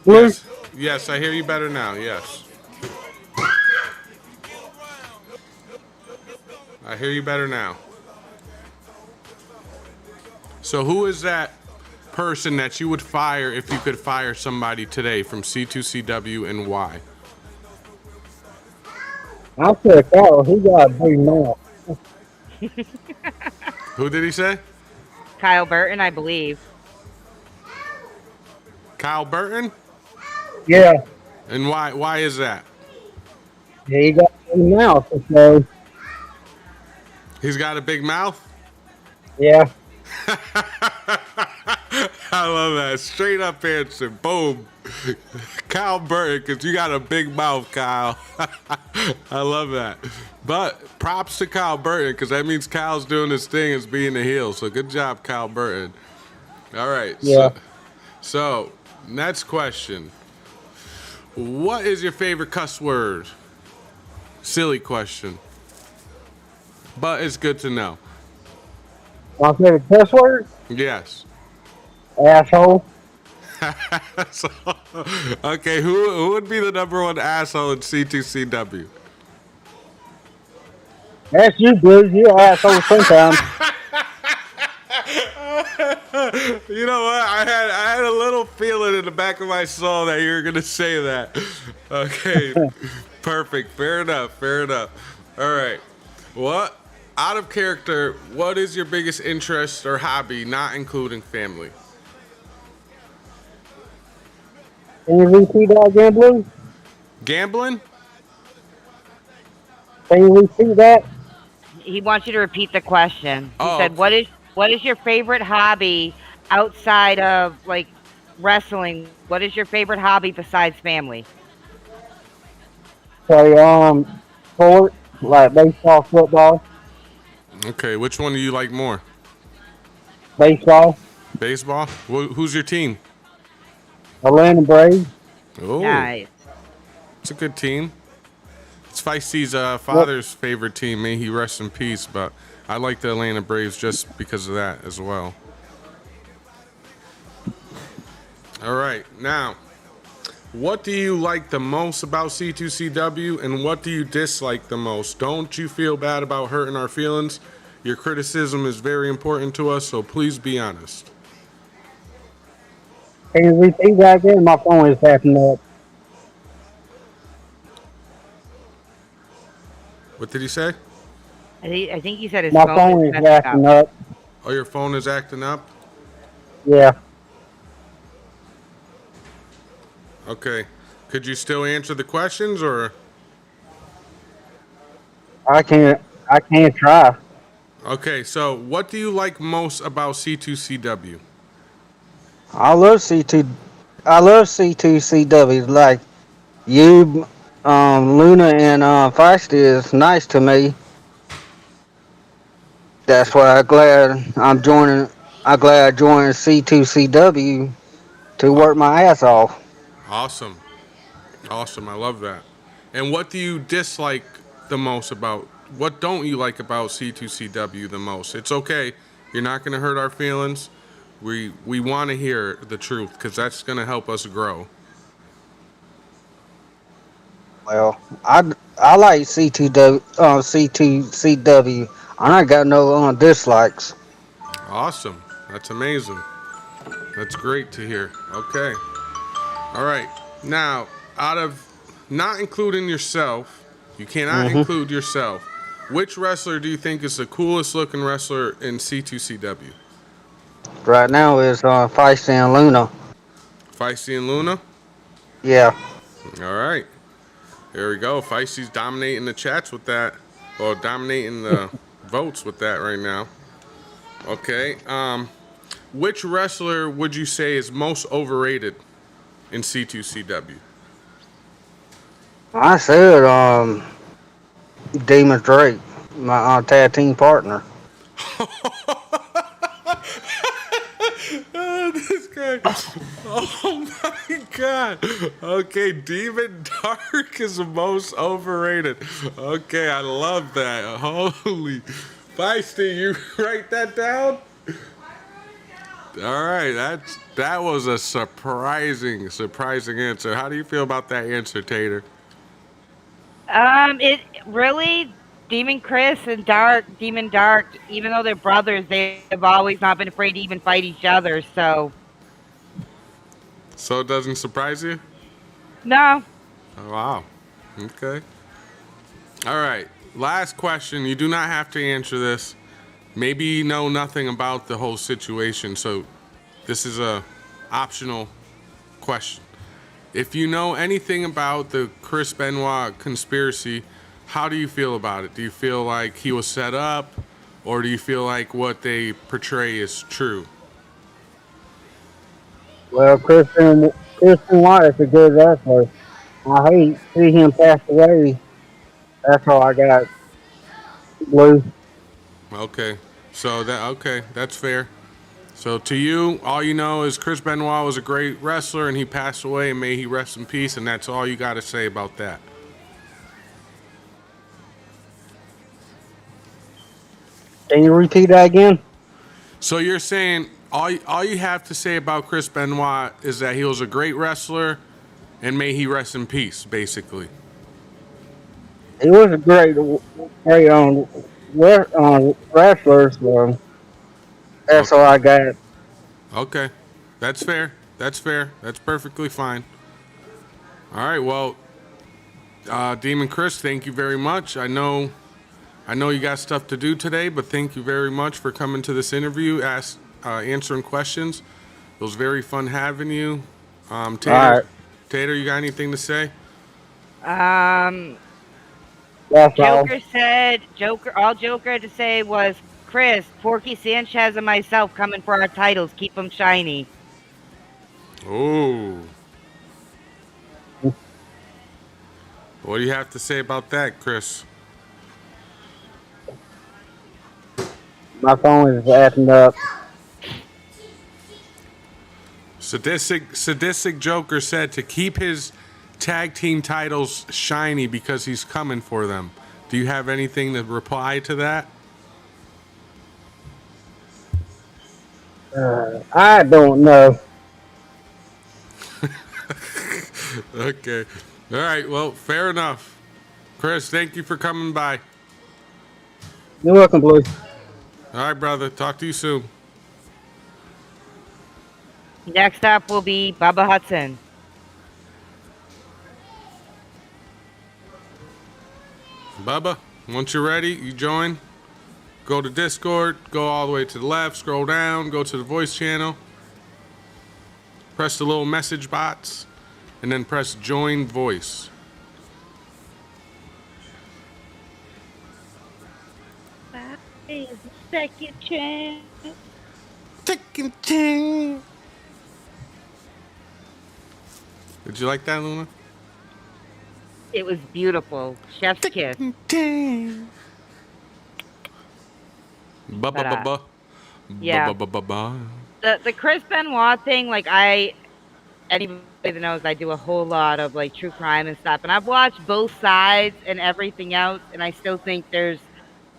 Yes, yes, I hear you better now. Yes. I hear you better now. So who is that person that you would fire if you could fire somebody today from C2CW and why? I said, Carl, he got a big mouth. Who did he say? Kyle Burton, I believe. Kyle Burton? Yeah, And why is that? he got a big mouth. So, He's got a big mouth? yeah. I love that. Straight up answer. Boom. Kyle Burton, because you got a big mouth, Kyle. I love that. But props to Kyle Burton, because that means Kyle's doing his thing as being a heel. So good job, Kyle Burton. All right. Yeah. So next question. What is your favorite cuss word? Silly question. But it's good to know. My favorite cuss word? Yes. Asshole. So, okay, who would be the number one asshole in C2CW? That's you, dude. You're an asshole sometimes. You know what? I had a little feeling in the back of my soul that you were gonna say that. Okay, perfect. Fair enough. Fair enough. All right. What? Out of character, what is your biggest interest or hobby, not including family? Can you repeat that again, Blue? Gambling? Can you repeat that? He wants you to repeat the question. He Oh, said, okay. what is your favorite hobby outside of like wrestling? What is your favorite hobby besides family? So, sport, like baseball, football, Okay, which one do you like more? baseball, Baseball? Who's your team? Atlanta Braves. Oh, Nice. it's a good team. It's Feisty's What? father's favorite team. May he rest in peace. But I like the Atlanta Braves just because of that as well. All right, now, what do you like the most about C2CW and what do you dislike the most? Don't you feel bad about hurting our feelings? Your criticism is very important to us, so please be honest. Can you repeat that again? My phone is acting up. What did he say? I think he said his My phone phone is is messing up. acting up. Oh, your phone is acting up? Yeah. Okay. Could you still answer the questions or? I can't try. Okay, so what do you like most about C2CW? I love C2. I love C2CW. Like you, Luna and Feisty is nice to me. That's why I'm glad I'm joining. I'm glad I joined C2CW to Aw- work my ass off. Awesome. Awesome. I love that. And what do you dislike the most about, what don't you like about C2CW the most? It's okay. You're not going to hurt our feelings. We want to hear the truth because that's going to help us grow. Well, I like C2CW. I ain't got no dislikes. Awesome. That's amazing. That's great to hear. Okay. All right. Now, out of not including yourself, you cannot Hmm. include yourself. Which wrestler do you think is the coolest looking wrestler in C2CW? Right now is Feisty and Luna. Feisty and Luna? Yeah. All right. There we go. Feisty's dominating the chats with that. Well, dominating the votes with that right now. Okay. Which wrestler would you say is most overrated in C2CW? I said Demon Drake, my tag team partner. Oh, this guy. Oh my god. Okay, Demon Dark is the most overrated. Okay, I love that. Holy. Feisty, you write that down? All right, that was a surprising answer. How do you feel about that answer, Tater? It really Demon Chris and Demon Dark, even though they're brothers, they have always not been afraid to even fight each other. So So it doesn't surprise you? no, Oh, wow. Okay. All right. Last question. You do not have to answer this. Maybe you know nothing about the whole situation, so this is a optional question. If you know anything about the Chris Benoit conspiracy, how do you feel about it? Do you feel like he was set up, or do you feel like what they portray is true? Well, Christian White is a good wrestler. I hate to see him pass away. That's all I got, Blue. Okay. That's fair. So to you, all you know is Chris Benoit was a great wrestler and he passed away and may he rest in peace, and that's all you got to say about that. Can you repeat that again? So you're saying all you have to say about Chris Benoit is that he was a great wrestler and may he rest in peace, basically. He was a great wrestler. So that's all I got. Okay. That's fair. That's fair. That's perfectly fine. All right. Well, Demon Chris, thank you very much. I know you got stuff to do today, but thank you very much for coming to this interview, answering questions. It was very fun having you. Tater, All right. Tater, you got anything to say? um, That's all. All Joker had to say was, Chris, Porky Sanchez and myself coming for our titles. Keep them shiny. Oh. What do you have to say about that, Chris? My phone is acting up. Sadistic Joker said to keep his tag team titles shiny because he's coming for them. Do you have anything to reply to that? I don't know. Okay. All right. Well, fair enough. Chris, thank you for coming by. You're welcome, Blue. All right, brother. Talk to you soon. Next up will be Bubba Hudson. Bubba, once you're ready, you join. Go to Discord, go all the way to the left, scroll down, go to the voice channel, press the little message box, and then press join voice. That is a second chance. Second chance. Did you like that, Luna? It was beautiful. Chef's kiss. Ba-ba-ba-ba. Yeah. Ba-ba-ba-ba-ba. The Chris Benoit thing, like anybody that knows, I do a whole lot of like true crime and stuff, and I've watched both sides and everything else, and I still think there's.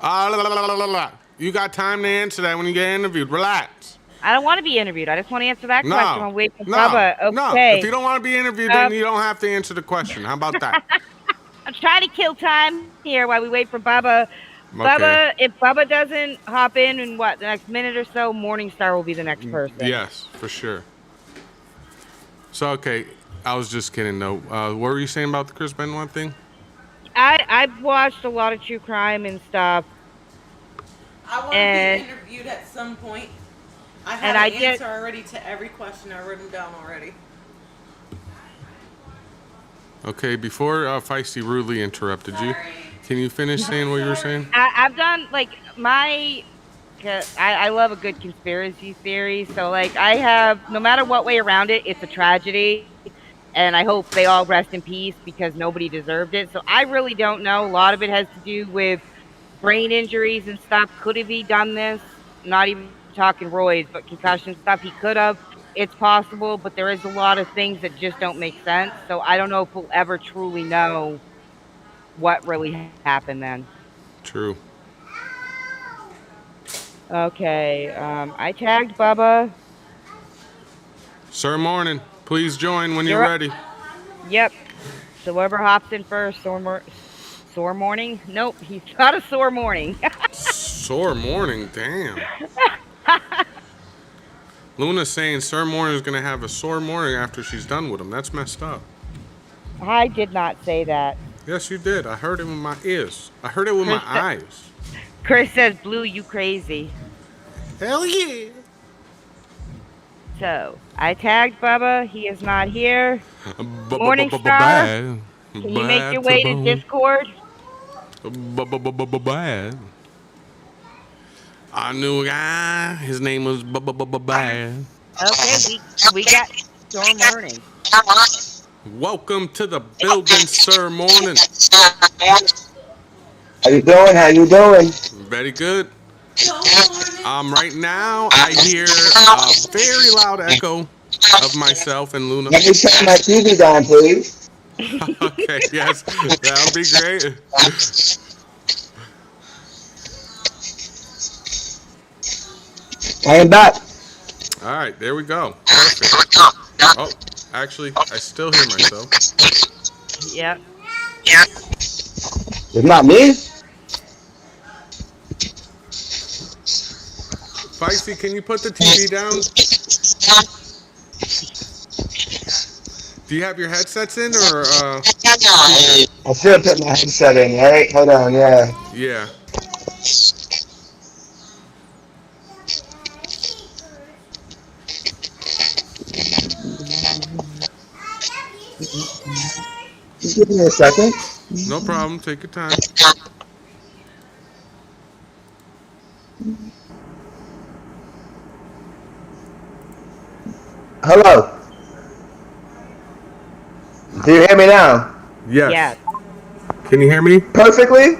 You got time to answer that when you get interviewed. Relax. I don't want to be interviewed. I just want to answer that No. question. I'll wait for No. Bubba. No. Okay. If you don't want to be interviewed, then you don't have to answer the question. How about that? I'm trying to kill time here while we wait for Bubba. Okay. Bubba, if Bubba doesn't hop in the next minute or so, Morningstar will be the next person. Yes, for sure. So, okay, I was just kidding, though. What were you saying about the Chris Benoit thing? I've watched a lot of true crime and stuff. I want to And- be interviewed at some point. I have and an I get- answer already to every question. I wrote them down already. Okay, before Feisty rudely interrupted you, can you finish saying what you were saying? I've done like I love a good conspiracy theory. So like I have, no matter what way around it, it's a tragedy, and I hope they all rest in peace because nobody deserved it. So I really don't know. A lot of it has to do with brain injuries and stuff. Could have he done this? Not even talking roids, but concussion stuff. He could have. It's possible, but there is a lot of things that just don't make sense. So I don't know if we'll ever truly know what really happened then. True. Okay, I tagged Bubba. Sir Morning, please join when you're You're- ready. Yep. So whoever hops in first, sore morning? Nope, he's got a sore morning. Sore Morning, damn. Luna's saying Sir Morning is going to have a sore morning after she's done with him. That's messed up. I did not say that. Yes, you did. I heard it with my ears. I heard it with my eyes. Chris says, Blue, you crazy. Hell yeah. So, I tagged Bubba. He is not here. Morningstar, can you make your way to Discord? I knew a guy. His name was Bad. Okay, we got Storm Morning. Welcome to the building, Sir Morning. How you doing? How you doing? Very good. Good morning. Right now I hear a very loud echo of myself and Luna. Let me turn my TV down, please. Okay, yes, that'll be great. I am back. All right, there we go. Perfect. Oh, actually, I still hear myself. Yep. It's not me. Feisty, can you put the TV down? Do you have your headsets in, or I should put my headset in, right? Hold on, yeah. yeah? Just give me a second. No problem. Take your time. Hello. Do you hear me now? Yes. Yes. Can you hear me? Perfectly?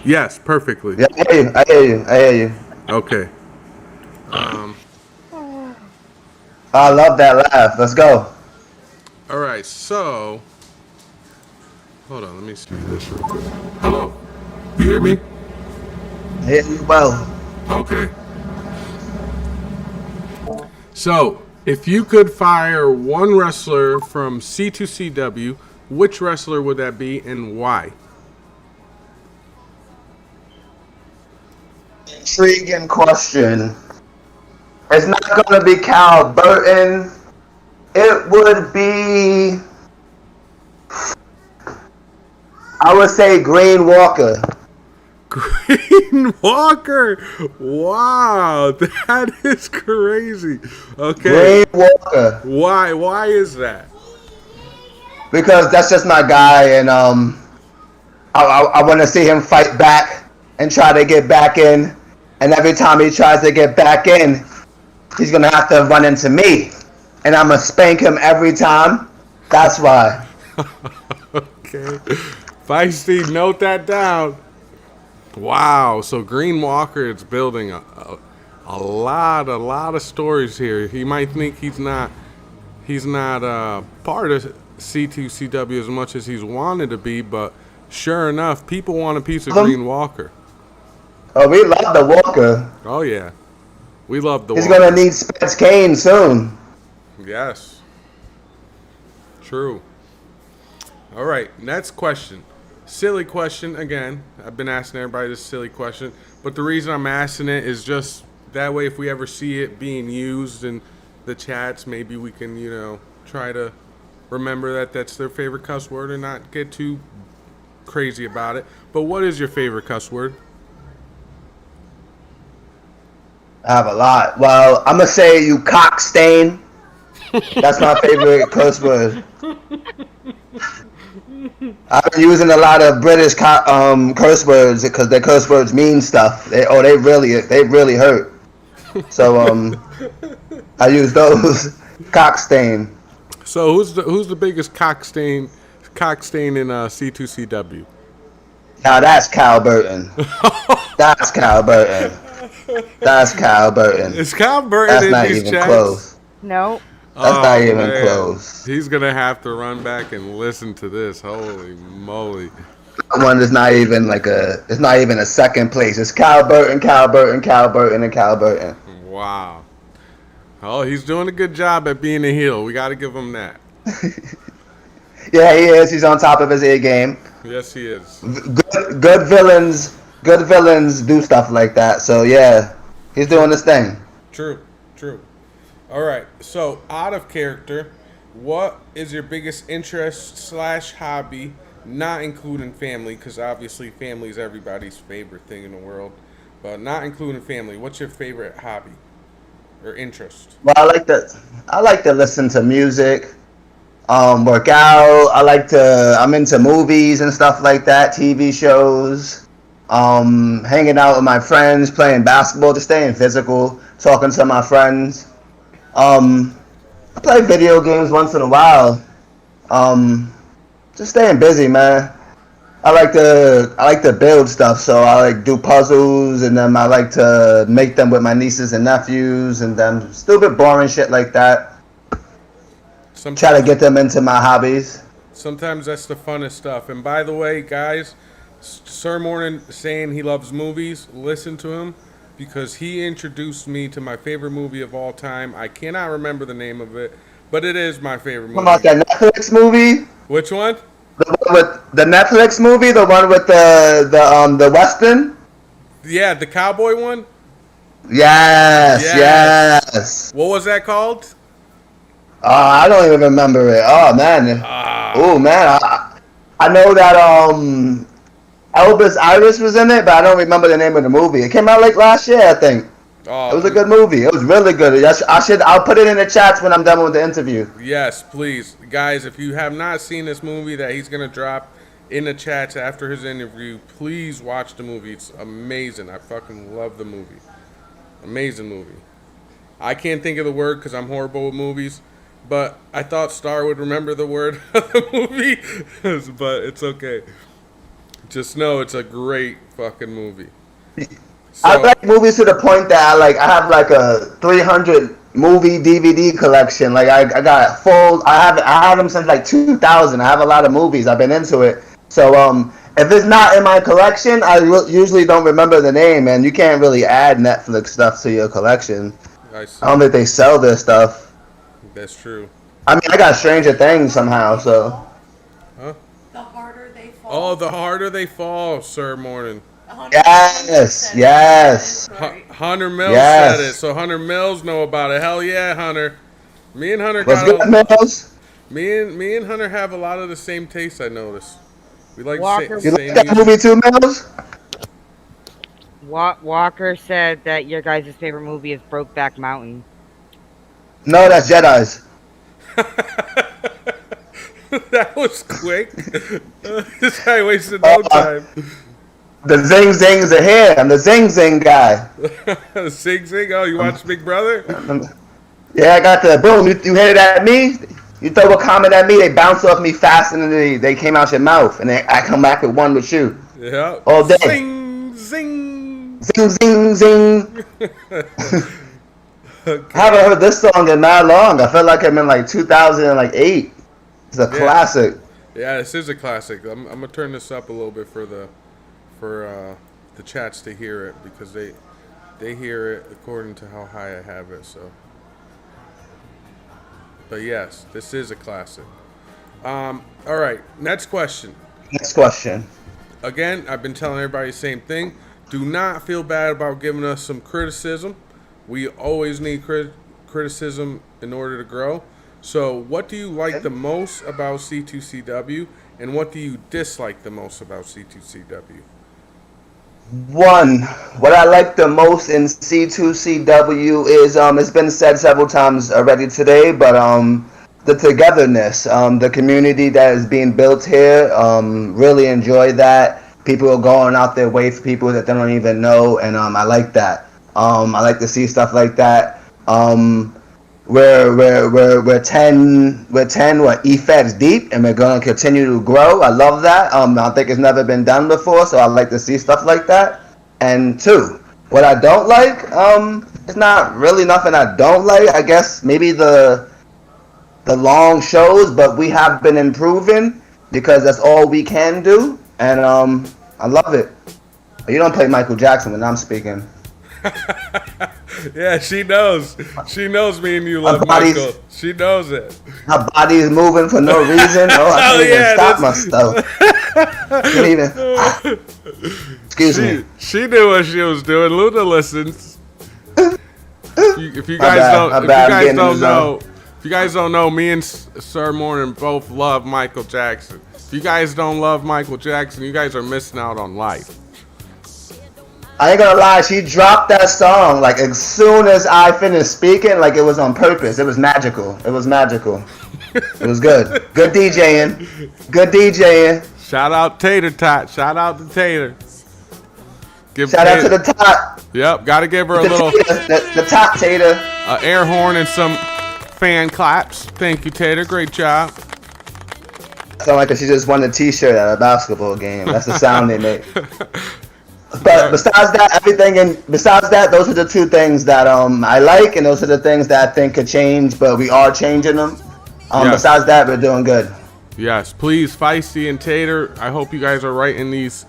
Yes, perfectly. Yeah, I hear you. I hear you. I hear you. Okay. I love that laugh. Let's go. All right, so hold on, let me see this real quick. Hello, you hear me? I hear you well. Okay. So, if you could fire one wrestler from C2CW, which wrestler would that be and why? Intriguing question. It's not gonna be Cal Burton. It would be, I would say, Green Walker. Green Walker. Wow, that is crazy. Okay. Green Walker. Why? Why is that? Because that's just my guy, and I want to see him fight back and try to get back in. And every time he tries to get back in, he's gonna have to run into me, and I'm gonna spank him every time. That's why. Okay. Feisty, note that down. Wow. So Green Walker is building a lot of stories here. He might think he's not part of C2CW as much as he's wanted to be, but sure enough, people want a piece of Green Walker. Oh, we love the Walker. Oh yeah, we love the He's Walker. gonna need Spence Kane soon. Yes. True. All right, next question. Silly question again. I've been asking everybody this silly question, but the reason I'm asking it is just that way if we ever see it being used in the chats, maybe we can, try to remember that that's their favorite cuss word and not get too crazy about it. But what is your favorite cuss word? I have a lot. Well, I'm gonna say you cock stain. That's my favorite curse word. I've been using a lot of British curse words because their curse words mean stuff. They really hurt. So I use those. Cock stain. So who's the biggest cock stain in C2CW? Now that's Cal Burton. That's Cal Burton. That's Cal Burton. Is Cal Burton That's in not these even chats? close. No. That's not even man. close. He's gonna have to run back and listen to this. Holy moly! That one is not even it's not even a second place. It's Cal Burton, Cal Burton, Cal Burton, and Cal Burton. Wow. Oh, he's doing a good job at being a heel. We got to give him that. Yeah, he is. He's on top of his A game. Yes, he is. Good villains do stuff like that. So yeah, he's doing his thing. True. All right. So, out of character, what is your biggest interest / hobby, not including family? Because obviously, family is everybody's favorite thing in the world, but not including family. What's your favorite hobby or interest? Well, I like to listen to music, work out. I'm into movies and stuff like that, TV shows, hanging out with my friends, playing basketball, just staying physical, talking to my friends. I play video games once in a while. Just staying busy, man. I like to build stuff, so I do puzzles, and then I like to make them with my nieces and nephews, and them stupid, boring shit like that. Try to get them into my hobbies. Sometimes that's the funnest stuff. And by the way, guys, Sir Morning saying he loves movies, listen to him, because he introduced me to my favorite movie of all time. I cannot remember the name of it, but it is my favorite movie. About that Netflix movie? Which one? The one with the Netflix movie, the one with the Western? Yeah, the cowboy one? Yes. What was that called? I don't even remember it. Oh man. Oh man. I know that Elvis Iris was in it, but I don't remember the name of the movie. It came out like last year, I think. It was a good movie. It was really good. I'll put it in the chats when I'm done with the interview. Yes, please. Guys, if you have not seen this movie that he's going to drop in the chats after his interview, please watch the movie. It's amazing. I fucking love the movie. Amazing movie. I can't think of the word because I'm horrible with movies, but I thought Star would remember the word of the movie, but it's okay. Just know it's a great fucking movie. So, I like movies to the point that I have like a 300 movie DVD collection. Like I got full. I have them since like 2000. I have a lot of movies. I've been into it. So if it's not in my collection, I usually don't remember the name, and you can't really add Netflix stuff to your collection. I see. I don't think they sell their stuff. That's true. I mean, I got Stranger Things somehow, so. Huh? The harder they fall. Oh, the harder they fall, Sir Morning. Yes, yes. Hunter Mills Yes. said it, so Hunter Mills know about it. Hell yeah, Hunter. Me and Hunter What's got good, Mills? me and Hunter have a lot of the same tastes. I noticed. We like Walker- You same like that movie too, Mills? Walker said that your guys' favorite movie is Brokeback Mountain. No, that's Jedi's. That was quick. This guy wasted no time. The Zing Zings are here. I'm the Zing Zing guy. Zing Zing. Oh, you watch Big Brother? Yeah, I got the boom. You hit it at me. You throw a comment at me, they bounce off me faster than they came out your mouth, and then I come back with one with you. Yeah. All day. Zing Zing. Zing Zing Zing. Okay. I haven't heard this song in that long. I felt like I'm in like 2008. It's a classic. Yeah, this is a classic. I'm gonna turn this up a little bit for the chats to hear it, because they hear it according to how high I have it. So, but yes, this is a classic. All right, next question. Next question. Again, I've been telling everybody the same thing. Do not feel bad about giving us some criticism. We always need criticism in order to grow. So, what do you like the most about C2CW, and what do you dislike the most about C2CW? One, what I like the most in C2CW is it's been said several times already today, but the togetherness, the community that is being built here, really enjoy that. People are going out their way for people that they don't even know, and I like that. I like to see stuff like that. We're Efed's deep, and we're gonna continue to grow. I love that. I think it's never been done before, so I like to see stuff like that. And two, what I don't like, it's not really nothing I don't like. I guess maybe the long shows, but we have been improving because that's all we can do, and I love it. You don't play Michael Jackson when I'm speaking. Yeah, she knows. She knows me and you love Michael. She knows it. My body is moving for no reason. Oh, I can't even stop myself. Can't even. Excuse me. She knew what she was doing. Luna listens. If you guys don't know, me and Sir Morning both love Michael Jackson. If you guys don't love Michael Jackson, you guys are missing out on life. I ain't gonna lie, she dropped that song like as soon as I finished speaking, like it was on purpose. It was magical. It was magical. It was good. Good DJing. Good DJing. Shout out Tater Tot. Shout out to Tater. Shout out to the top. Yep, gotta give her a little the top Tater. Air horn and some fan claps. Thank you, Tater. Great job. Sound like she just won a T-shirt at a basketball game. That's the sound they make. But besides that, those are the two things that I like, and those are the things that I think could change, but we are changing them. Yes. Besides that, we're doing good. Yes, please, Feisty and Tater, I hope you guys are writing these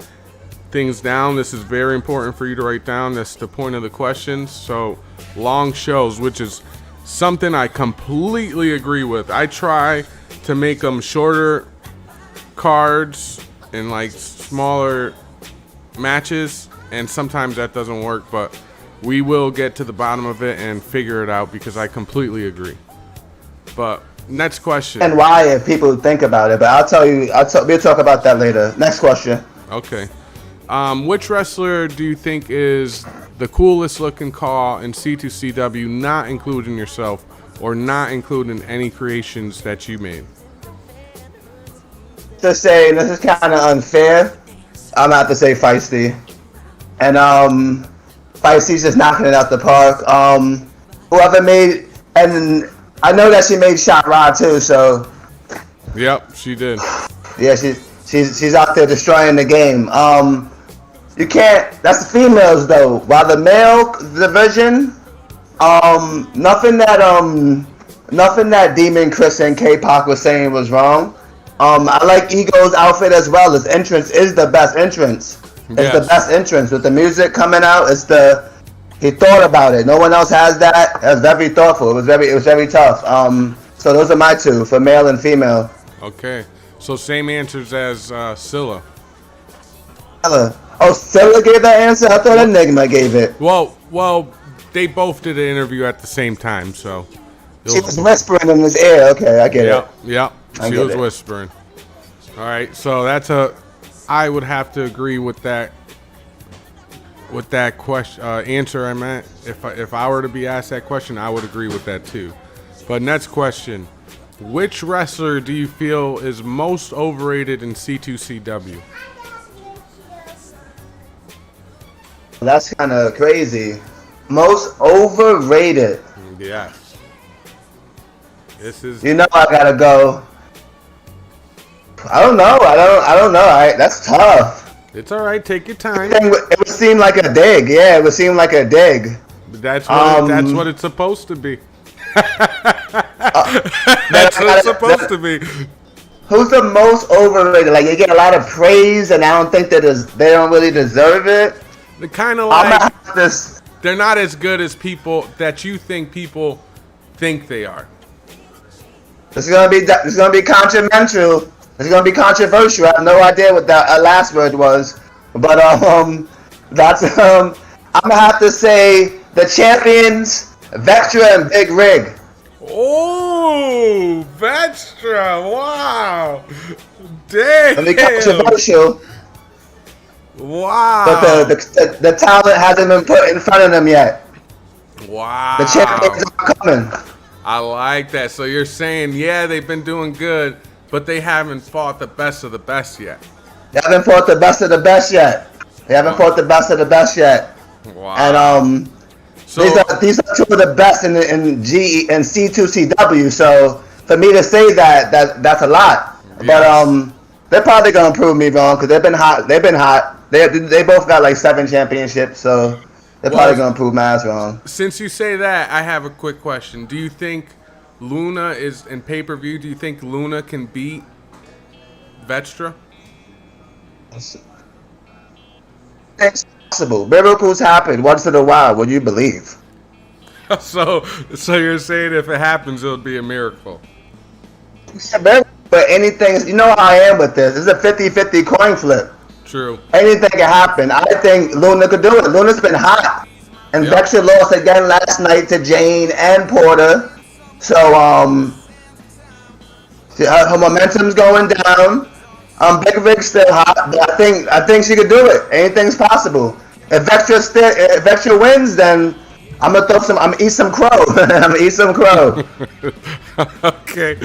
things down. This is very important for you to write down. That's the point of the questions. So, long shows, which is something I completely agree with. I try to make them shorter cards and like smaller matches, and sometimes that doesn't work, but we will get to the bottom of it and figure it out, because I completely agree. But next question. And why, if people think about it, but we'll talk about that later. Next question. Okay. Which wrestler do you think is the coolest looking call in C2CW, not including yourself or not including any creations that you made? To say, this is kind of unfair, I'm gonna have to say Feisty. And Feisty's just knocking it out the park. Whoever made, and I know that she made Shot Rod too, so. Yep, she did. Yeah, she's out there destroying the game. You can't, that's the females though. While the male division, Nothing that Demon Chris and K-Pop was saying was wrong. I like Ego's outfit as well. His entrance is the best entrance. It's the best entrance with the music coming out. He thought about it. No one else has that. It was very thoughtful. It was very tough. So those are my two for male and female. Okay, so same answers as Scylla. Oh, Scylla gave that answer. I thought Enigma gave it. Well, they both did an interview at the same time, so. She was whispering in his ear. Okay, I get it. Yep. She was whispering. All right, so I would have to agree with that. With that question answer, I meant if I were to be asked that question, I would agree with that too. But next question: which wrestler do you feel is most overrated in C2CW? That's kind of crazy. Most overrated. Yeah. This is. You know I gotta go. I don't know. That's tough. It's all right. Take your time. It would seem like a dig. Yeah, it would seem like a dig. That's what it's supposed to be. That's what it's supposed to be. Who's the most overrated? Like, they get a lot of praise, and I don't think they don't really deserve it. They're kind of like they're not as good as people that you think people think they are. This is gonna be controversial. It's gonna be controversial. I have no idea what that last word was, but that's I'm gonna have to say the champions, Vectra and Big Rig. Oh, Vectra! Wow, damn. Gonna be controversial. Wow. But the talent hasn't been put in front of them yet. Wow. The champions are coming. I like that. So you're saying, yeah, they've been doing good, but they haven't fought the best of the best yet. They haven't fought the best of the best yet. Wow. And so these are two of the best in C2CW. So for me to say that's a lot. Yes. But they're probably gonna prove me wrong because they've been hot. They both got like 7 championships. So they're probably gonna prove my ass wrong. Since you say that, I have a quick question. Do you think Luna is in pay-per-view? Do you think Luna can beat Vectra? It's possible. Miracles happen once in a while when you believe. So you're saying if it happens, it'll be a miracle. Yeah, but anything, you know how I am with this. It's a 50-50 coin flip. True. Anything can happen. I think Luna could do it. Luna's been hot. And Vectra lost again last night to Jane and Porter. So her momentum's going down. Big Rig's still hot, but I think she could do it. Anything's possible. If Vectra wins, then I'm gonna eat some crow. Okay.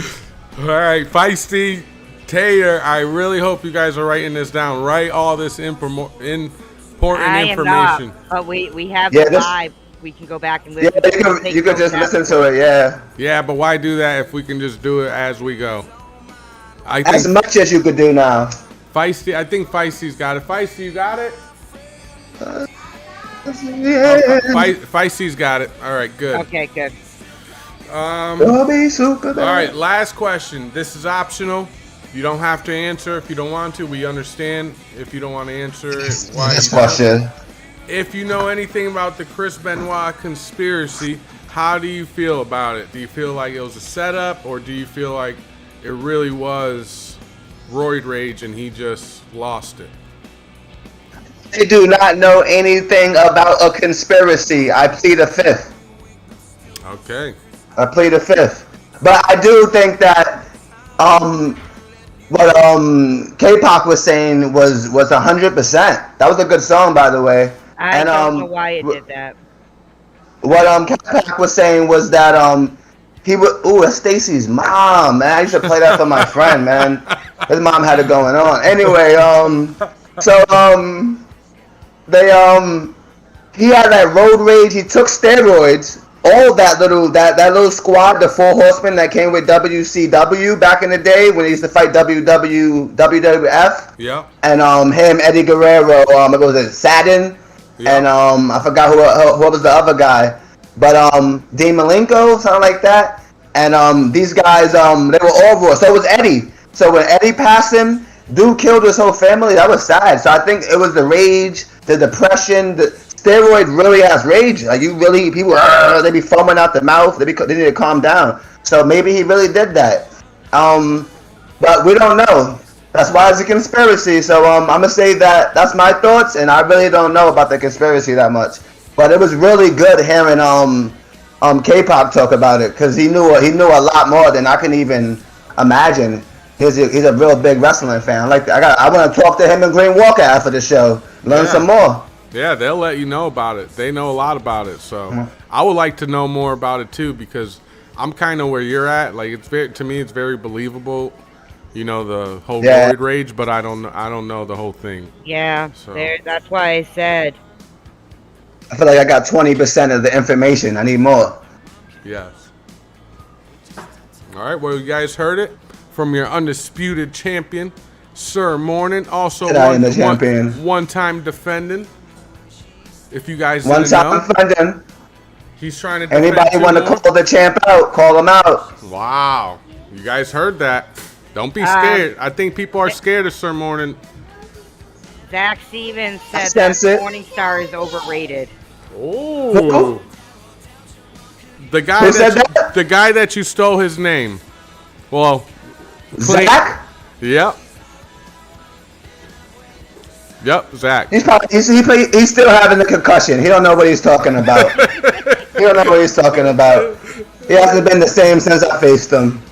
All right, Feisty, Taylor, I really hope you guys are writing this down. Write all this important information. Not, but we have the live. We can go back and listen. Yeah, you can just listen to it. Yeah. Yeah, but why do that if we can just do it as we go? I think as much as you could do now. Feisty, I think Feisty's got it. Feisty, you got it? Yeah. Feisty's got it. All right, good. Okay, good. You'll be super bad. All right, last question. This is optional. You don't have to answer if you don't want to. We understand if you don't want to answer it. This question. If you know anything about the Chris Benoit conspiracy, how do you feel about it? Do you feel like it was a setup, or do you feel like it really was roid rage and he just lost it? I do not know anything about a conspiracy. I plead the fifth. Okay. I plead the fifth. But I do think that what K-Pop was saying was 100%. That was a good song, by the way. I don't know why it did that. What K-Pop was saying was that he would. Ooh, that's Stacy's mom, man. I used to play that for my friend, man. His mom had it going on. Anyway, he had that road rage. He took steroids. All that little squad, the 4 horsemen that came with WCW back in the day when they used to fight WWF. Yeah. And him, Eddie Guerrero, it was Satin, and I forgot who was the other guy. but Dean Malenko, something like that. And these guys, they were all raw. So was Eddie. So when Eddie passed him, dude killed his whole family. That was sad. So I think it was the rage, the depression, the steroid really has rage. Like you really, people, they be foaming out the mouth. They need to calm down. So maybe he really did that. But we don't know. That's why it's a conspiracy. So I'm gonna say that that's my thoughts, and I really don't know about the conspiracy that much. But it was really good hearing K-pop talk about it, because he knew a lot more than I can even imagine. He's a real big wrestling fan. I want to talk to him and Green Walker after the show, learn some more. Yeah, they'll let you know about it. They know a lot about it, so I would like to know more about it too, because I'm kind of where you're at. Like to me, it's very believable. You know, the whole roid rage, but I don't know the whole thing. Yeah, so. That's why I said. I feel like I got 20% of the information. I need more. Yes. All right, well, you guys heard it from your undisputed champion, Sir Morning. Also, one-time defending. If you guys didn't know. One-time defending. He's trying to defend. Anybody want to call the champ out, call him out. Wow. You guys heard that. Don't be scared. I think people are scared of Sir Morning. Zach Stevens said that Morningstar is overrated. Oh. The guy the guy that you stole his name. Well, Zach? Yep. Yep, Zach. He's still having the concussion. He don't know what he's talking about. He don't know what he's talking about. He hasn't been the same since I faced him.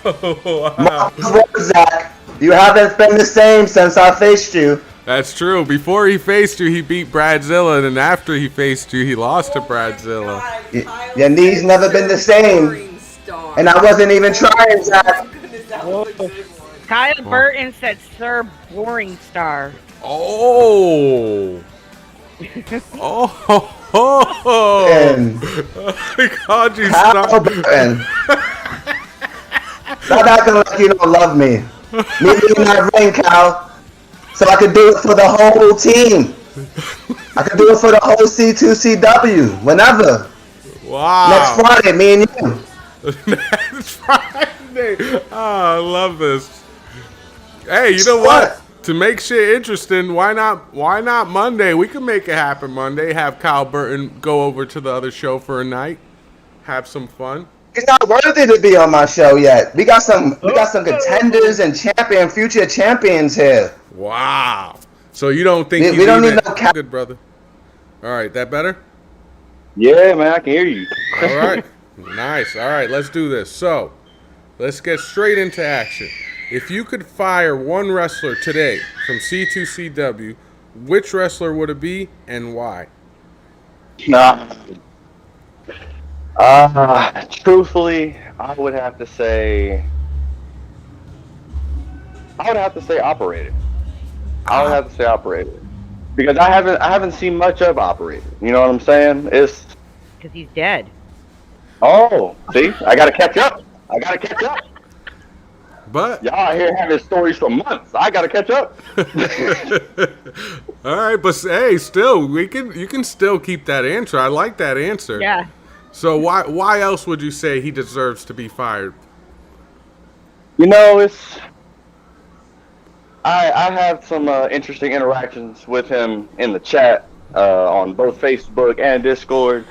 Oh, wow. Zach, you haven't been the same since I faced you. That's true. Before he faced you, he beat Bradzilla, and then after he faced you, he lost to Bradzilla. Your knee's never been the same. And I wasn't even trying, Zach. Kyle Burton said Sir Boring Star. Oh. I called you Star Burton. Stop acting like you don't love me. Meet me in that ring, Cal. So I could do it for the whole team. I could do it for the whole C2CW. Whenever. Wow. Next Friday, me and you. Next Friday. Oh, I love this. Hey, you know what? To make shit interesting, why not Monday? We can make it happen Monday. Have Kyle Burton go over to the other show for a night. Have some fun. He's not worthy to be on my show yet. We got some contenders and future champions here. Wow. So you don't think we don't need no good, brother? All right, that better? Yeah, man, I can hear you. All right. Nice. All right, let's do this. So, let's get straight into action. If you could fire one wrestler today from C2CW, which wrestler would it be and why? Truthfully, I would have to say Operator. I would have to say Operator, because I haven't seen much of Operator. You know what I'm saying? It's because he's dead. Oh, see, I gotta catch up. But y'all out here having stories for months. I gotta catch up. All right, but hey, still, you can still keep that answer. I like that answer. Yeah. So why else would you say he deserves to be fired? You know, I have some interesting interactions with him in the chat on both Facebook and Discord,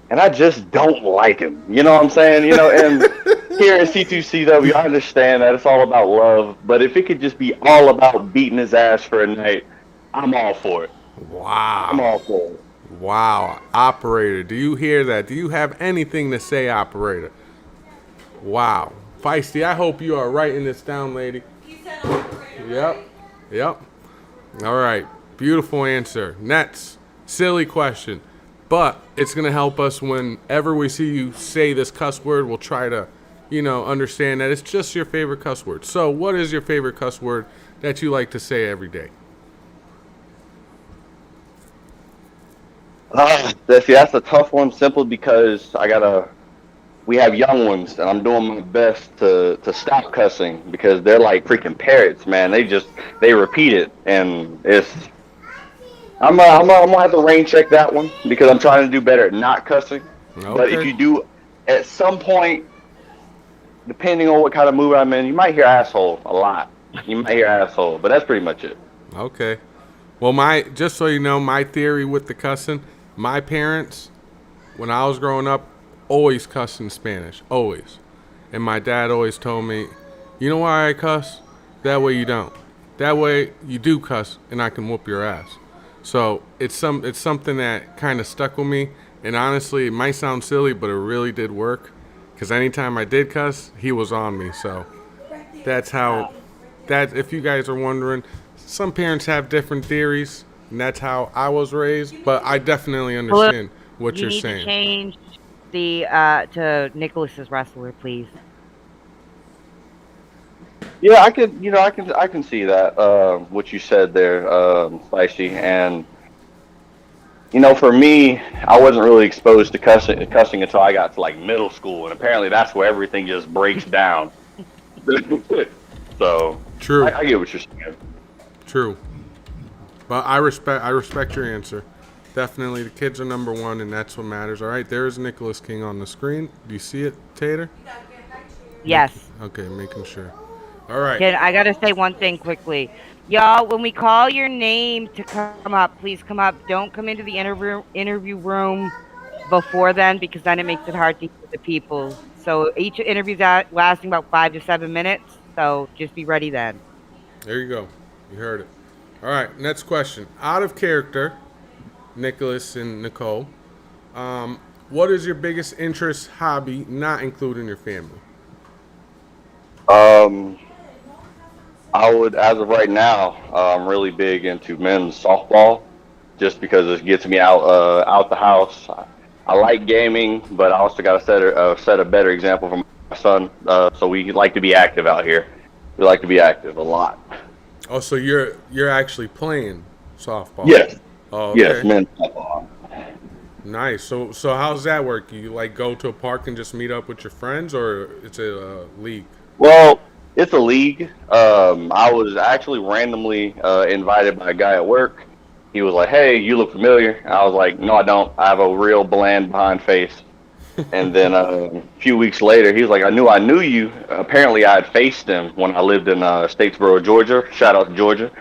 and I just don't like him. You know what I'm saying? You know, and here at C2CW, I understand that it's all about love, but if it could just be all about beating his ass for a night, I'm all for it. Wow. I'm all for it. Wow. Operator, do you hear that? Do you have anything to say, Operator? Wow. Feisty, I hope you are writing this down, lady. He said Operator. Yep. All right. Beautiful answer. Nets. Silly question. But it's going to help us whenever we see you say this cuss word. We'll try to, understand that it's just your favorite cuss word. So what is your favorite cuss word that you like to say every day? That's a tough one, simply because we have young ones, and I'm doing my best to stop cussing, because they're like freaking parrots, man. They repeat it, and I'm gonna have to rain check that one, because I'm trying to do better at not cussing. But if Okay. you do, at some point, depending on what kind of mood I'm in, you might hear asshole a lot. You might hear asshole, but that's pretty much it. Okay. Well, my just so you know, my theory with the cussing, my parents, when I was growing up, always cussed in Spanish, always, and my dad always told me, you know why I cuss? That way you don't. That way you do cuss, and I can whoop your ass. So it's something that kind of stuck with me, and honestly, it might sound silly, but it really did work. Because anytime I did cuss, he was on me. So that's how. That if you guys are wondering, some parents have different theories, and that's how I was raised. But I definitely Hello? understand what You you're need to saying. change the to Nicholas's wrestler, please. Yeah, I can see that. What you said there, Spicy, and for me, I wasn't really exposed to cussing until I got to like middle school, and apparently that's where everything just breaks down. So True, I get what you're saying. true. But I respect your answer. Definitely, the kids are number one, and that's what matters. All right, there's Nicholas King on the screen. Do you see it, Tater? Yes. Okay, making sure. All right. I gotta say one thing quickly. Y'all, when we call your name to come up, please come up. Don't come into the interview room before then, because then it makes it hard to hear the people. So each interview's lasting about 5 to 7 minutes. So just be ready then. There you go. You heard it. All right, next question. Out of character, Nicholas and Nicole, what is your biggest interest, hobby, not including your family? Um, I would, as of right now, I'm really big into men's softball, just because it gets me out the house. I like gaming, but I also got to set a better example for my son. So we like to be active out here. We like to be active a lot. Oh, so you're actually playing softball? Yes, Oh, yes, okay. men's softball. Nice. So how's that work? You like go to a park and just meet up with your friends, or it's a league? Well, it's a league. I was actually randomly invited by a guy at work. He was like, "Hey, you look familiar." I was like, "No, I don't. I have a real bland behind face." And then a few weeks later, he was like, I knew you. Apparently, I had faced him when I lived in Statesboro, Georgia. Shout out to Georgia.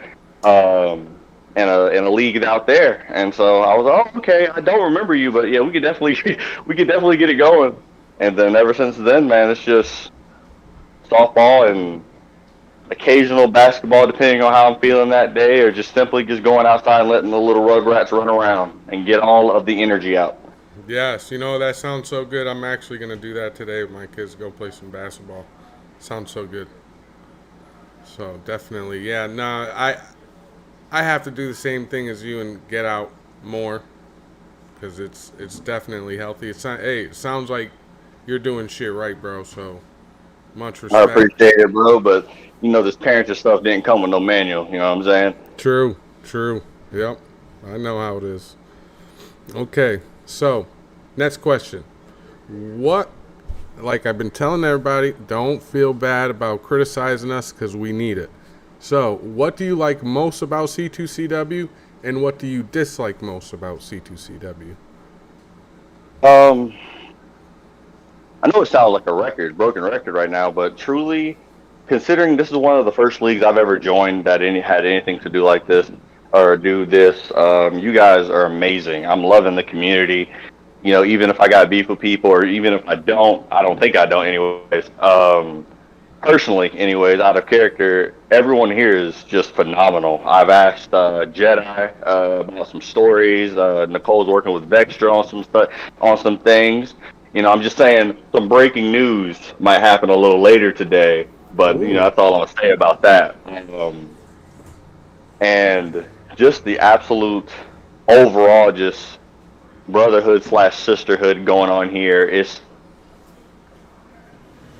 Um, in a league out there. And so I was like, oh, okay, I don't remember you, but yeah, we could definitely we could definitely get it going. And then ever since then, man, it's just softball and occasional basketball, depending on how I'm feeling that day, or just simply just going outside and letting the little rugrats run around and get all of the energy out. Yes, that sounds so good. I'm actually gonna do that today with my kids. Go play some basketball. Sounds so good. So definitely, yeah. No, I have to do the same thing as you and get out more because it's definitely healthy. Hey, it sounds like you're doing shit right, bro. So much I respect. appreciate it, bro, but this parenting stuff didn't come with no manual. You know what I'm saying? True, true. Yep, I know how it is. Okay, so next question. What, like I've been telling everybody, don't feel bad about criticizing us because we need it. So, what do you like most about C2CW, and what do you dislike most about C2CW? Um, I know it sounds like a broken record right now, but truly, considering this is one of the first leagues I've ever joined that had anything to do like this or do this, you guys are amazing. I'm loving the community. Even if I got beef with people, or even if I don't think I don't, anyways. Personally, anyways, out of character, everyone here is just phenomenal. I've asked Jedi about some stories. Nicole's working with Vextra on some stuff, on some things. I'm just saying some breaking news might happen a little later today, but Ooh. that's all I'm gonna say about that. And just the absolute overall, just brotherhood / sisterhood going on here.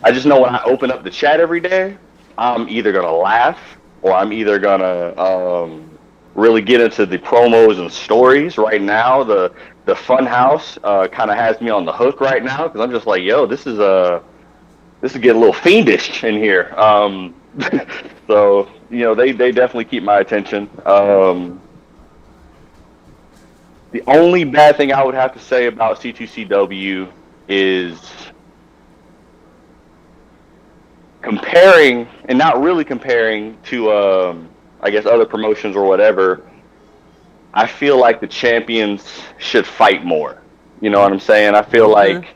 I just know when I open up the chat every day, I'm either gonna laugh or I'm either gonna really get into the promos and stories. Right now, the Fun House kind of has me on the hook right now because I'm just like, yo, this is getting a little fiendish in here. So they definitely keep my attention. The only bad thing I would have to say about C2CW is comparing, and not really comparing to, I guess, other promotions or whatever. I feel like the champions should fight more. You know what I'm saying? Okay.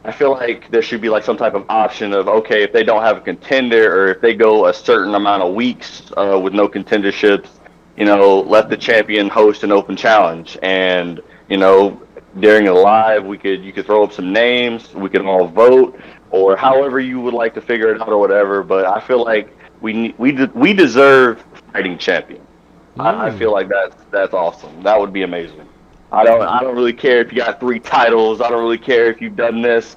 I feel like there should be like some type of option of, okay, if they don't have a contender or if they go a certain amount of weeks with no contenderships, let the champion host an open challenge, and during a live, you could throw up some names, we could all vote, or however you would like to figure it out or whatever. But I feel like we deserve fighting champion. I feel like that's awesome. That would be amazing. I don't really care if you got 3 titles. I don't really care if you've done this.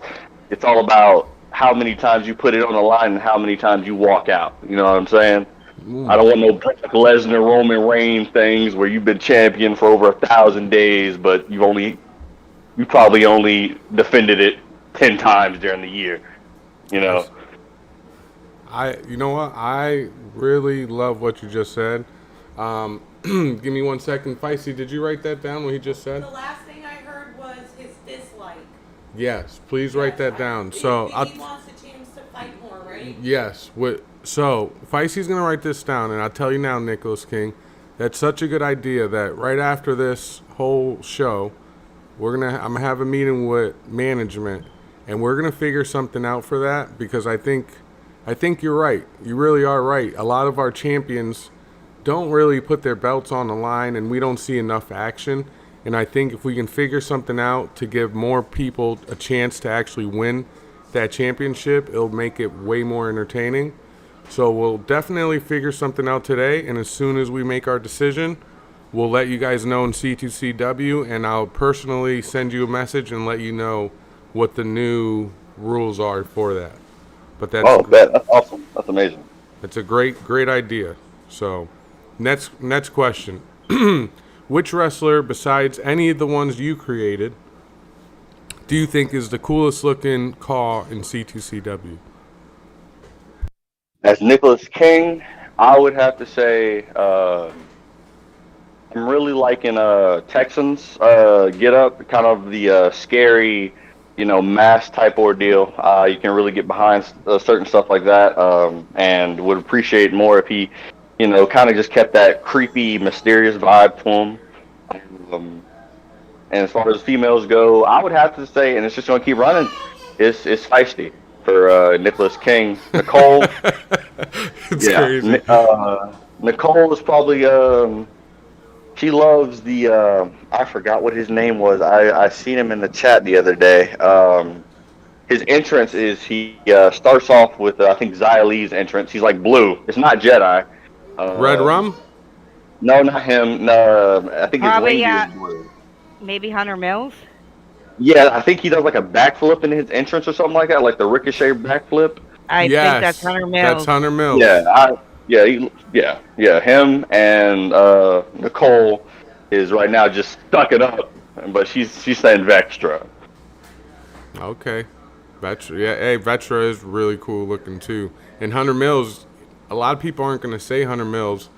It's all about how many times you put it on the line and how many times you walk out. You know what I'm saying? I don't want no Brock Lesnar, Roman Reigns things where you've been champion for over 1,000 days, but you probably only defended it 10 times during the year. You know what? I really love what you just said. Give me 1 second. Feisty, did you write that down what he just said? The last thing I heard was his dislike. Yes, please write that down. So he wants the teams to fight more, right? Yes. So Feisty's gonna write this down, and I'll tell you now, Nicholas King, that's such a good idea that right after this whole show, I'm gonna have a meeting with management, and we're gonna figure something out for that, because I think you're right. You really are right. A lot of our champions don't really put their belts on the line, and we don't see enough action. And I think if we can figure something out to give more people a chance to actually win that championship, it'll make it way more entertaining. So we'll definitely figure something out today, and as soon as we make our decision, we'll let you guys know in C2CW, and I'll personally send you a message and let you know what the new rules are for that. But that's awesome. That's amazing. It's a great idea. So next question. Which wrestler, besides any of the ones you created, do you think is the coolest looking Caw in C2CW? As Nicholas King, I would have to say I'm really liking Texans get up, kind of the scary, mass type ordeal. You can really get behind certain stuff like that, and would appreciate more if he, kind of just kept that creepy, mysterious vibe to him. And as far as females go, I would have to say, and it's just going to keep running, it's Feisty for Nicholas King. Nicole, It's crazy. Nicole is probably she loves the I forgot what his name was. I seen him in the chat the other day. His entrance is he starts off with I think Xia Li's entrance. He's like blue. It's not Jedi. Red Rum? No, not him. No, I think his Probably, lady is blue. Maybe Hunter Mills. Yeah, I think he does like a backflip in his entrance or something like that, like the ricochet backflip. I think that's Hunter Mills. That's Hunter Mills. Yeah, him and Nicole is right now just stuck it up, but she's saying Vextra. Okay. Vetra. Yeah, hey, Vetra is really cool looking too. And Hunter Mills, a lot of people aren't going to say Hunter Mills,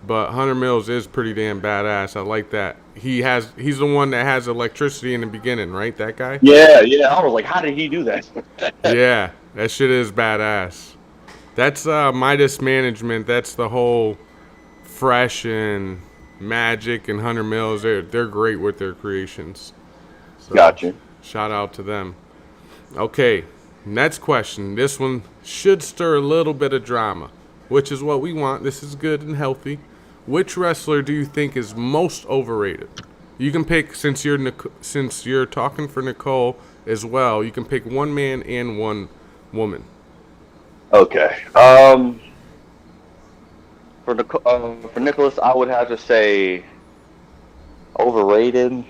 but Hunter Mills is pretty damn badass. I like that. He's the one that has electricity in the beginning, right? That guy? Yeah. I was like, how did he do that? Yeah, that shit is badass. That's Midas Management. That's the whole Fresh and Magic and Hunter Mills. They're great with their creations. So, Gotcha. Shout out to them. Okay, next question. This one should stir a little bit of drama, which is what we want. This is good and healthy. Which wrestler do you think is most overrated? You can pick, since you're talking for Nicole as well, you can pick one man and one woman. Okay. For Nicholas, I would have to say overrated.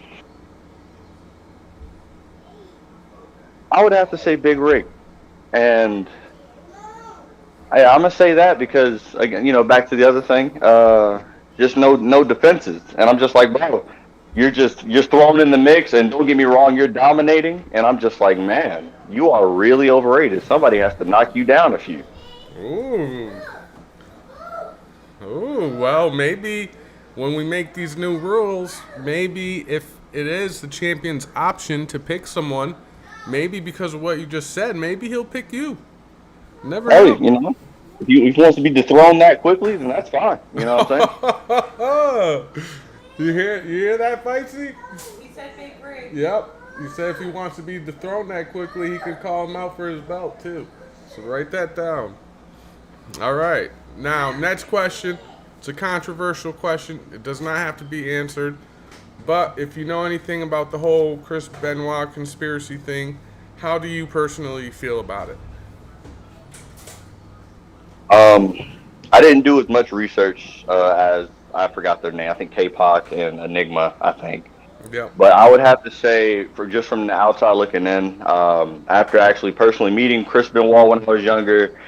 I would have to say Big Rig, and I'm gonna say that because again, back to the other thing, just no defenses, and I'm just like, bro, you're thrown in the mix, and don't get me wrong, you're dominating, and I'm just like, man, you are really overrated. Somebody has to knock you down a few. Ooh, well, maybe when we make these new rules, maybe if it is the champion's option to pick someone, maybe because of what you just said, maybe he'll pick you. Never Hey, know. you know, if he wants to be dethroned that quickly, then that's fine. You know what I'm saying? You hear that, Feisty? He said big rig. Yep. He said if he wants to be dethroned that quickly, he could call him out for his belt too. So write that down. All right. Now, next question. It's a controversial question. It does not have to be answered. But if you know anything about the whole Chris Benoit conspiracy thing, how do you personally feel about it? Um, I didn't do as much research as I forgot their name. I think K-Pop and Enigma. I think. Yep. But I would have to say, for just from the outside looking in, after actually personally meeting Chris Benoit when I was younger,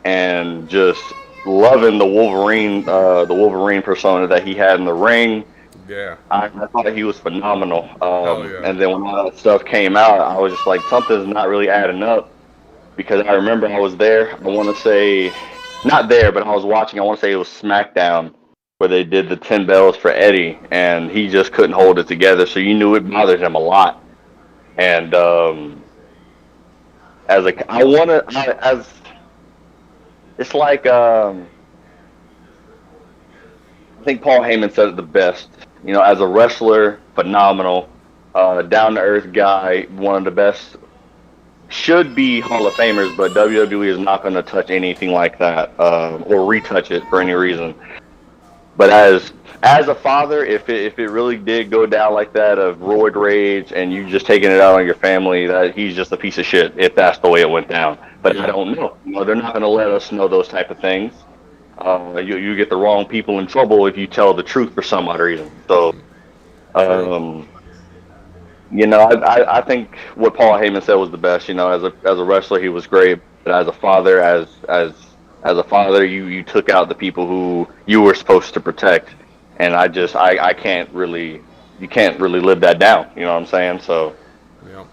and just loving the Wolverine persona that he had in the ring, Yeah. I thought that he was phenomenal. Hell yeah. And then when all that stuff came out, I was just like, something's not really adding up because I remember I was there. I want to say, not there, but I was watching. I want to say it was SmackDown where they did the 10 bells for Eddie, and he just couldn't hold it together. So you knew it bothered him a lot. And as a, I want to, as it's like, I think Paul Heyman said it the best. You know, as a wrestler, phenomenal, down to earth guy, one of the best. Should be Hall of Famers, but WWE is not going to touch anything like that or retouch it for any reason. But as a father, if it really did go down like that of roid rage and you just taking it out on your family, that he's just a piece of shit if that's the way it went down. But I don't know. You know, they're not going to let us know those type of things. You get the wrong people in trouble if you tell the truth for some odd reason. So, you know, I think what Paul Heyman said was the best. You know, as a wrestler, he was great, but as a father, as a father, you took out the people who you were supposed to protect, and I can't really, you can't really live that down. You know what I'm saying? So, Yep.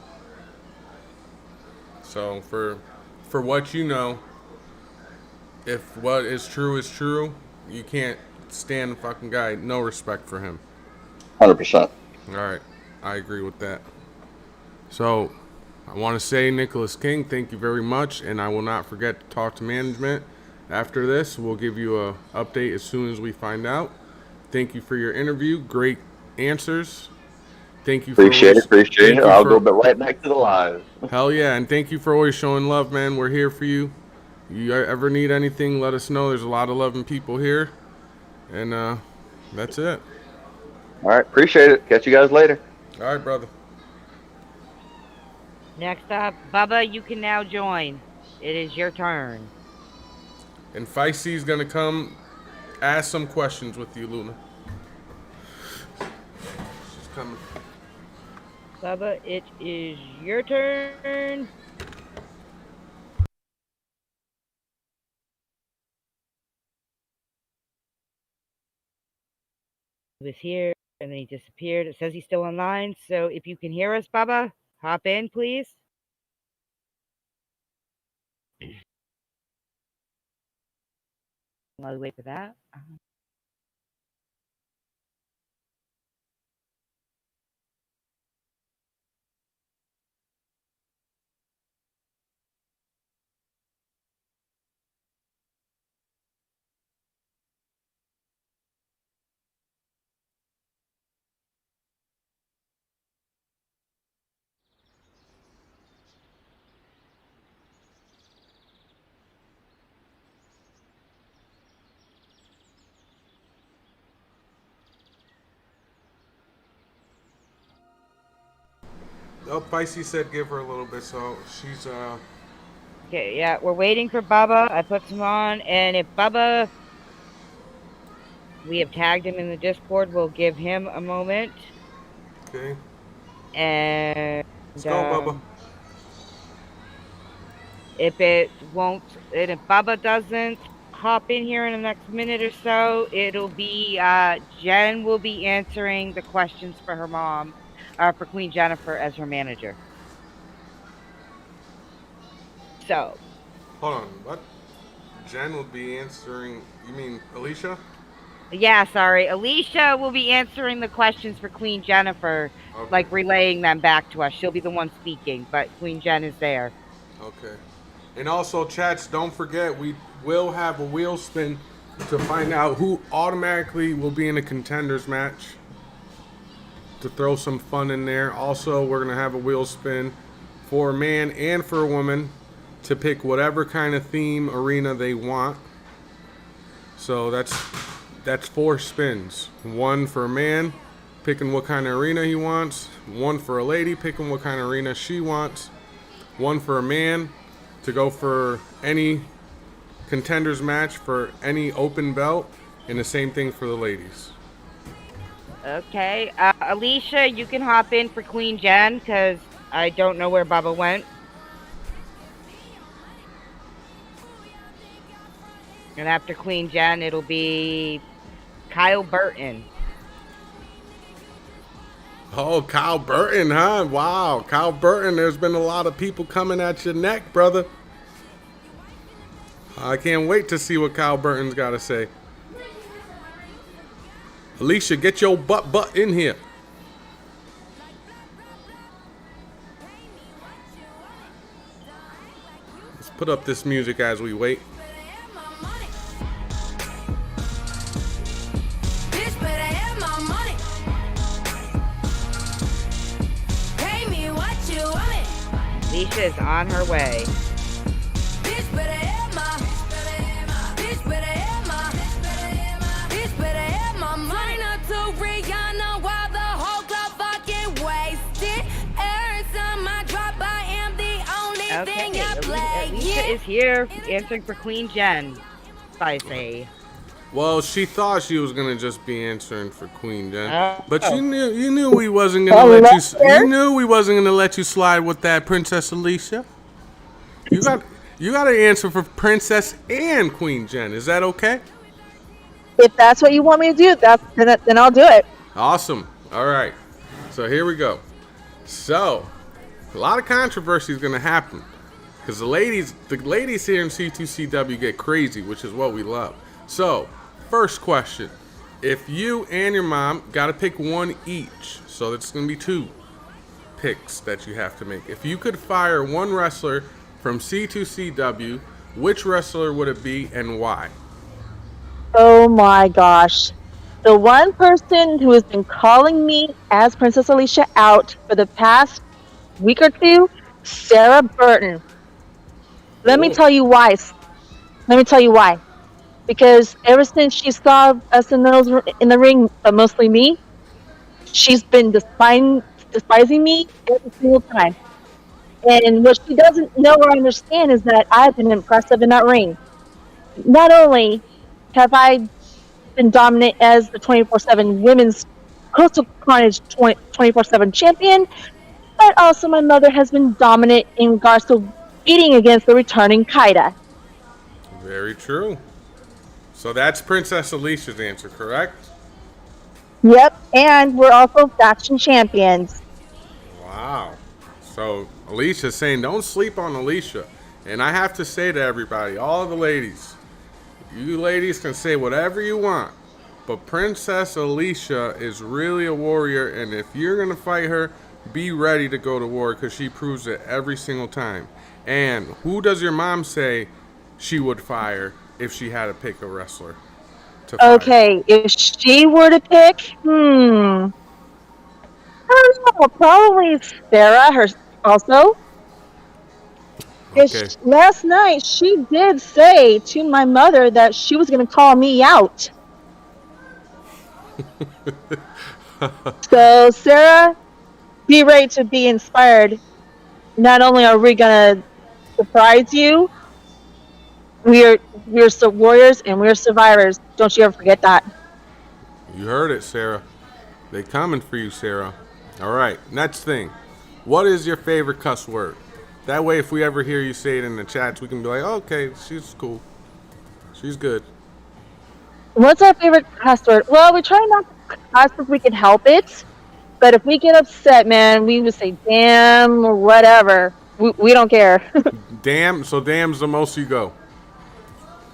So for what you know, if what is true, you can't stand the fucking guy. No respect for him. 100%. All right. I agree with that. So I want to say, Nicholas King, thank you very much, and I will not forget to talk to management. After this, we'll give you a update as soon as we find out. Thank you for your interview. Great answers. Thank you for Appreciate it. Appreciate thank it. you I'll go for right back to the live. hell yeah, and thank you for always showing love, man. We're here for you. You ever need anything, let us know. There's a lot of loving people here, and that's it. All right. Appreciate it. Catch you guys later. All right, brother. Next up, Bubba, you can now join. It is your turn. And Feisty's gonna come ask some questions with you, Luna. She's coming. Bubba, it is your turn. He was here and then he disappeared. It says he's still online. So if you can hear us, Bubba, hop in, please. While we wait for that. Oh, Feisty said give her a little bit, so she's Okay, yeah, we're waiting for Bubba. I put some on, and if Bubba, we have tagged him in the Discord, we'll give him a moment. okay. And Let's go, Bubba. if it won't, and if Bubba doesn't hop in here in the next minute or so, it'll be Jen will be answering the questions for her mom, for Queen Jennifer as her manager. So, Hold on, what? Jen will be answering. You mean Alicia? Yeah, sorry. Alicia will be answering the questions for Queen Jennifer, Okay. like relaying them back to us. She'll be the one speaking, but Queen Jen is there. Okay. And also, chats, don't forget, we will have a wheel spin to find out who automatically will be in a contenders match to throw some fun in there. Also, we're going to have a wheel spin for a man and for a woman to pick whatever kind of theme arena they want. So that's 4 spins. One for a man, picking what kind of arena he wants. One for a lady, picking what kind of arena she wants. One for a man to go for any contenders match for any open belt, and the same thing for the ladies. Okay. Alicia, you can hop in for Queen Jen because I don't know where Bubba went. And after Queen Jen, it'll be Kyle Burton. Oh, Kyle Burton, huh? Wow, Kyle Burton, there's been a lot of people coming at your neck, brother. I can't wait to see what Kyle Burton's got to say. Alicia, get your butt in here. Let's put up this music as we wait. Alicia is on her way. Okay, Alicia is here answering for Queen Jen, I say. Well, she thought she was gonna just be answering for Queen Jen, Oh. but you knew we wasn't gonna let you. You knew we wasn't gonna let you slide with that, Princess Alicia. You got to answer for Princess and Queen Jen. Is that okay? If that's what you want me to do, then I'll do it. Awesome. All right. So here we go. So a lot of controversy is gonna happen because the ladies here in C2CW get crazy, which is what we love. So. First question, if you and your mom got to pick one each, so it's going to be 2 picks that you have to make. If you could fire one wrestler from C2CW, which wrestler would it be and why? Oh my gosh. The one person who has been calling me as Princess Alicia out for the past week or 2, Sarah Burton. Let me tell you why. Because ever since she saw us in the ring, but mostly me, she's been despising me every single time. And what she doesn't know or understand is that I've been impressive in that ring. Not only have I been dominant as the 24/7 women's Coastal Carnage 24/7 champion, but also my mother has been dominant in regards to beating against the returning Kaida. Very true. So that's Princess Alicia's answer, correct? Yep, and we're also faction champions. Wow. So Alicia's saying don't sleep on Alicia. And I have to say to everybody, all the ladies, you ladies can say whatever you want, but Princess Alicia is really a warrior, and if you're going to fight her, be ready to go to war because she proves it every single time. And who does your mom say she would fire if she had to pick a wrestler to fire? Okay, if she were to pick, I don't know, probably Sarah also. Okay. Last night she did say to my mother that she was going to call me out. So Sarah, be ready to be inspired. Not only are we going to surprise you, we're warriors and we're survivors. Don't you ever forget that. You heard it, Sarah. They coming for you, Sarah. All right, next thing. What is your favorite cuss word? That way, if we ever hear you say it in the chats, we can be like, oh, okay, she's cool. She's good. What's our favorite cuss word? Well, we try not to cuss if we can help it. But if we get upset, man, we would say damn or whatever. We don't care. Damn, so damn's the most you go.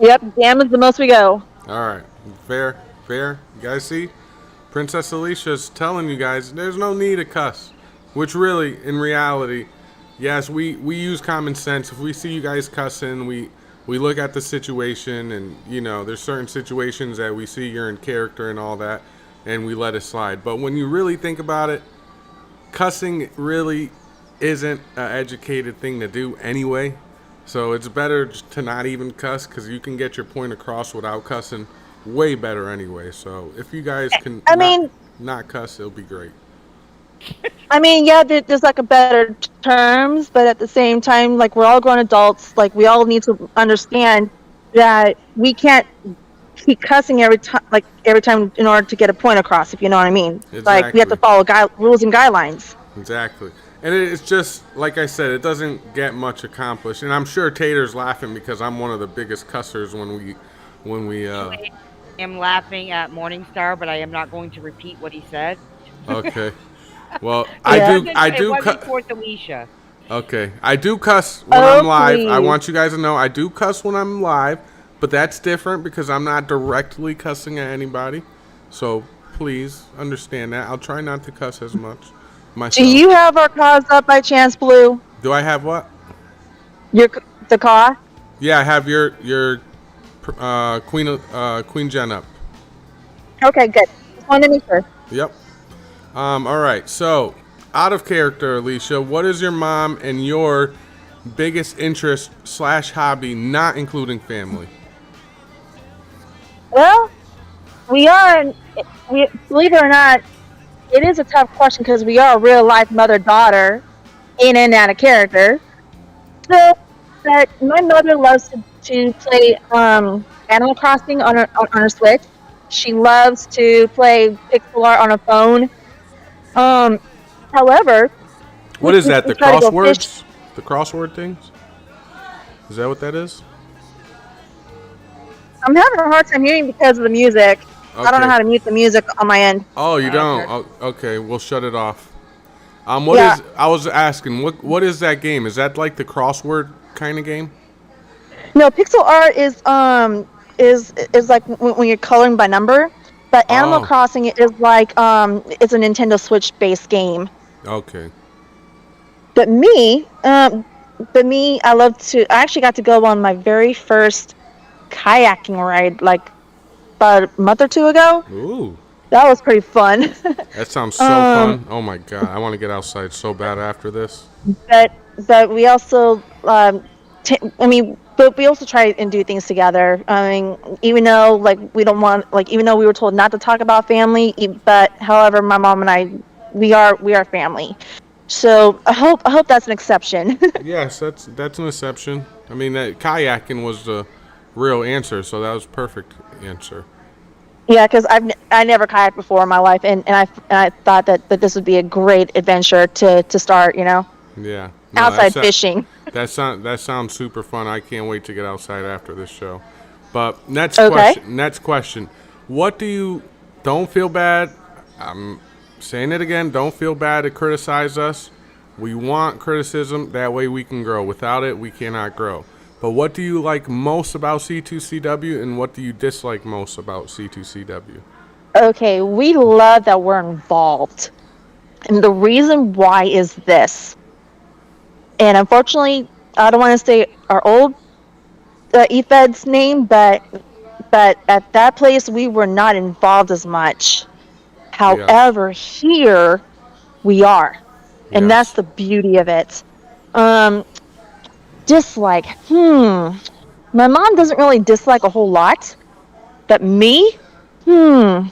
Yep, damn is the most we go. All right, fair Fair? You guys see? Princess Alicia's telling you guys there's no need to cuss. Which really, in reality, yes, we use common sense. If we see you guys cussing, we look at the situation, and there's certain situations that we see you're in character and all that, and we let it slide. But when you really think about it, cussing really isn't an educated thing to do anyway. So it's better to not even cuss, because you can get your point across without cussing way better anyway. So if you guys can not cuss, it'll be great. I mean, yeah, there's like a better terms, but at the same time, like, we're all grown adults. Like, we all need to understand that we can't keep cussing every time in order to get a point across, if you know what I mean. Exactly. Like, we have to follow rules and guidelines. Exactly. And it's just, like I said, it doesn't get much accomplished. And I'm sure Tater's laughing because I'm one of the biggest cussers when we I am laughing at Morningstar, but I am not going to repeat what he said. Okay. Well, It I do wasn't for Alicia. Okay. I do cuss when I'm live. I want you guys to know I do cuss when I'm live, but that's different because I'm not directly cussing at anybody. So please understand that. I'll try not to cuss as much myself. Do you have our cause up by chance, Blue? Do I have what? The cause? Yeah, I have your Queen Jen up. Okay, good. Just wanted to make sure. Yep. All right. So, out of character, Alicia, what is your mom and your biggest interest / hobby, not including family? Well, we believe it or not, it is a tough question because we are a real life mother-daughter in and out of character. So, but my mother loves to play Animal Crossing on her Switch. She loves to play pixel art on her phone. However, what is that? The crosswords? The crossword things? Is that what that is? I'm having a hard time hearing because of the music. Okay. I don't know how to mute the music on my end. Oh, you don't? Oh, okay, we'll shut it off. I was asking, what is that game? Is that like the crossword kind of game? No, pixel art is like when you're coloring by number. But Animal Crossing is like it's a Nintendo Switch based game. Okay. But me, I actually got to go on my very first kayaking ride like about a month or two ago. Ooh. That was pretty fun. That sounds so fun. Oh my god, I want to get outside so bad after this. But we also but we also try and do things together. I mean, even though even though we were told not to talk about family, but however, my mom and I, we are family. So I hope that's an exception. Yes, that's an exception. I mean, that kayaking was the real answer, so that was perfect answer. Yeah, because I never kayaked before in my life, and I thought that this would be a great adventure to start. Yeah. No, outside fishing. That sounds super fun. I can't wait to get outside after this show. But next question. Don't feel bad. I'm saying it again. Don't feel bad to criticize us. We want criticism. That way we can grow. Without it, we cannot grow. But what do you like most about C2CW, and what do you dislike most about C2CW? Okay, we love that we're involved. And the reason why is this. And unfortunately, I don't want to say our old Efed's name, but at that place, we were not involved as much. However, here, we are. And that's the beauty of it. Dislike. My mom doesn't really dislike a whole lot. But me? I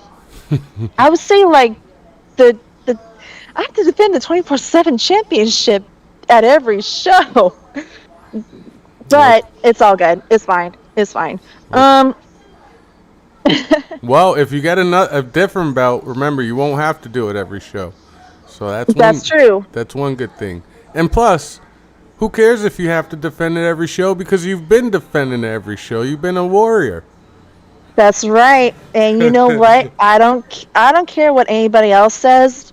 would say, like, I have to defend the 24/7 championship at every show. But it's all good. It's fine. Well, if you get a different belt, remember, you won't have to do it every show. So that's true. That's one good thing. And plus, who cares if you have to defend it every show, because you've been defending it every show. You've been a warrior. That's right. And you know what? I don't care what anybody else says.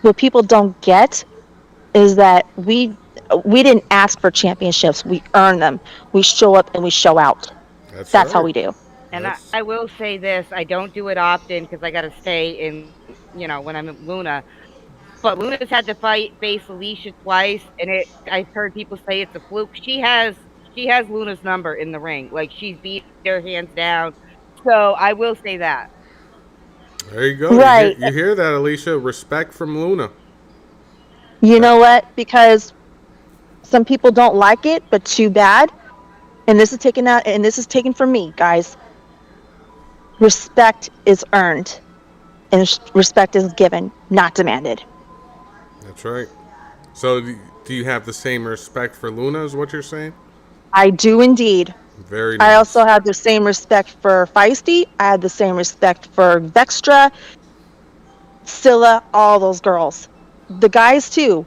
What people don't get is that we didn't ask for championships. We earn them. We show up and we show out. That's right. How we do. And That's I will say this: I don't do it often because I got to stay in, when I'm in Luna. But Luna's had to face Alicia twice, and I've heard people say it's a fluke. She has Luna's number in the ring, like she's beat her hands down. So I will say that. there you go. Right. You hear that, Alicia? Respect from Luna. You That know what? Because some people don't like it, but too bad. And this is taken from me, guys. Respect is earned, and respect is given, not demanded. that's right. So do you have the same respect for Luna? Is what you're saying? I do indeed. Very I also nice. have the same respect for Feisty. I have the same respect for Vextra, Scylla, all those girls. The guys too.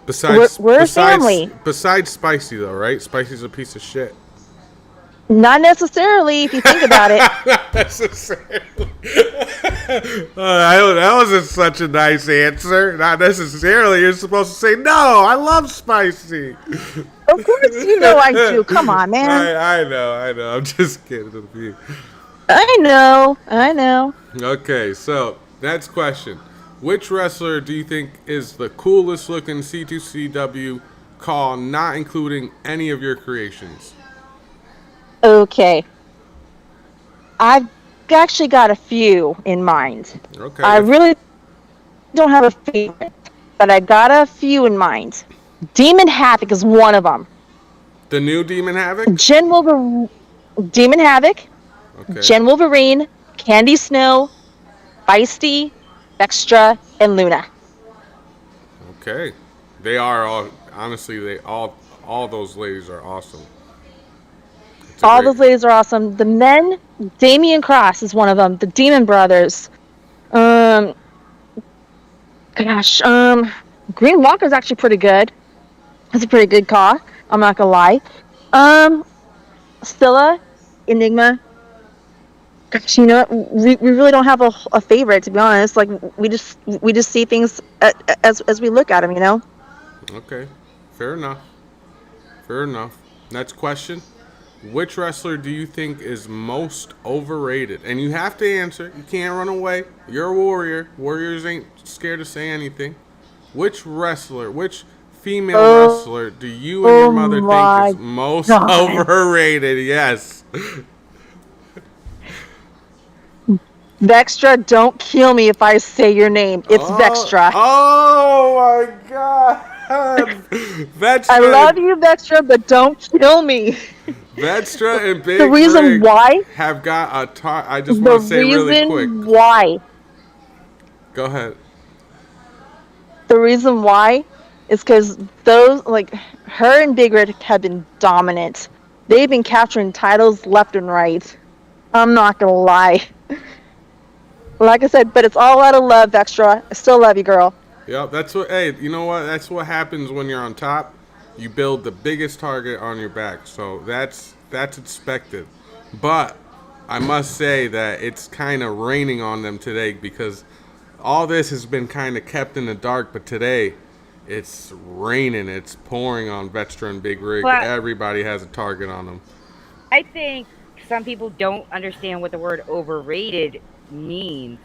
We're a family. Besides Spicy though, right? Spicy's a piece of shit. Not necessarily, if you think about it. Not necessarily. That wasn't such a nice answer. Not necessarily. You're supposed to say no. I love Spicy. Of course, you know I do. Come on, man. I know. I'm just kidding with you. I know. Okay, so next question. Which wrestler do you think is the coolest looking C2CW call, not including any of your creations? Okay. I've actually got a few in mind. Okay. I really don't have a favorite, but I got a few in mind. Demon Havoc is one of them. The new Demon Havoc? Demon Havoc, Okay. Gen Wolverine, Candy Snow, Feisty, Extra, and Luna. Okay. They are all, honestly, all those ladies are awesome. All those ladies are awesome. The men, Damian Cross is one of them. The Demon Brothers. Green Walker's actually pretty good. That's a pretty good call. I'm not gonna lie. Scylla, Enigma. Gosh, you know what? We really don't have a favorite, to be honest. Like we just see things as we look at them, you know. Okay. Fair enough. Next question. Which wrestler do you think is most overrated? And you have to answer. You can't run away. You're a warrior. Warriors ain't scared to say anything. Which female wrestler do you and your mother think is most overrated? Yes. Vextra, don't kill me if I say your name. It's Vextra. Oh my God. Vextra. I love you, Vextra, but don't kill me. Vextra and Big The reason Rig why have got I just want to say really quick. Why? Go ahead. The reason why is because those, like, her and Big Rig have been dominant. They've been capturing titles left and right. I'm not gonna lie. Like I said, but it's all out of love, Vextra. I still love you, girl. Yep, hey, you know what? That's what happens when you're on top. You build the biggest target on your back. So that's expected. But I must say that it's kind of raining on them today because all this has been kind of kept in the dark. But today, it's raining. It's pouring on Vextra and Big Rig. Well, Everybody has a target on them. I think some people don't understand what the word overrated means.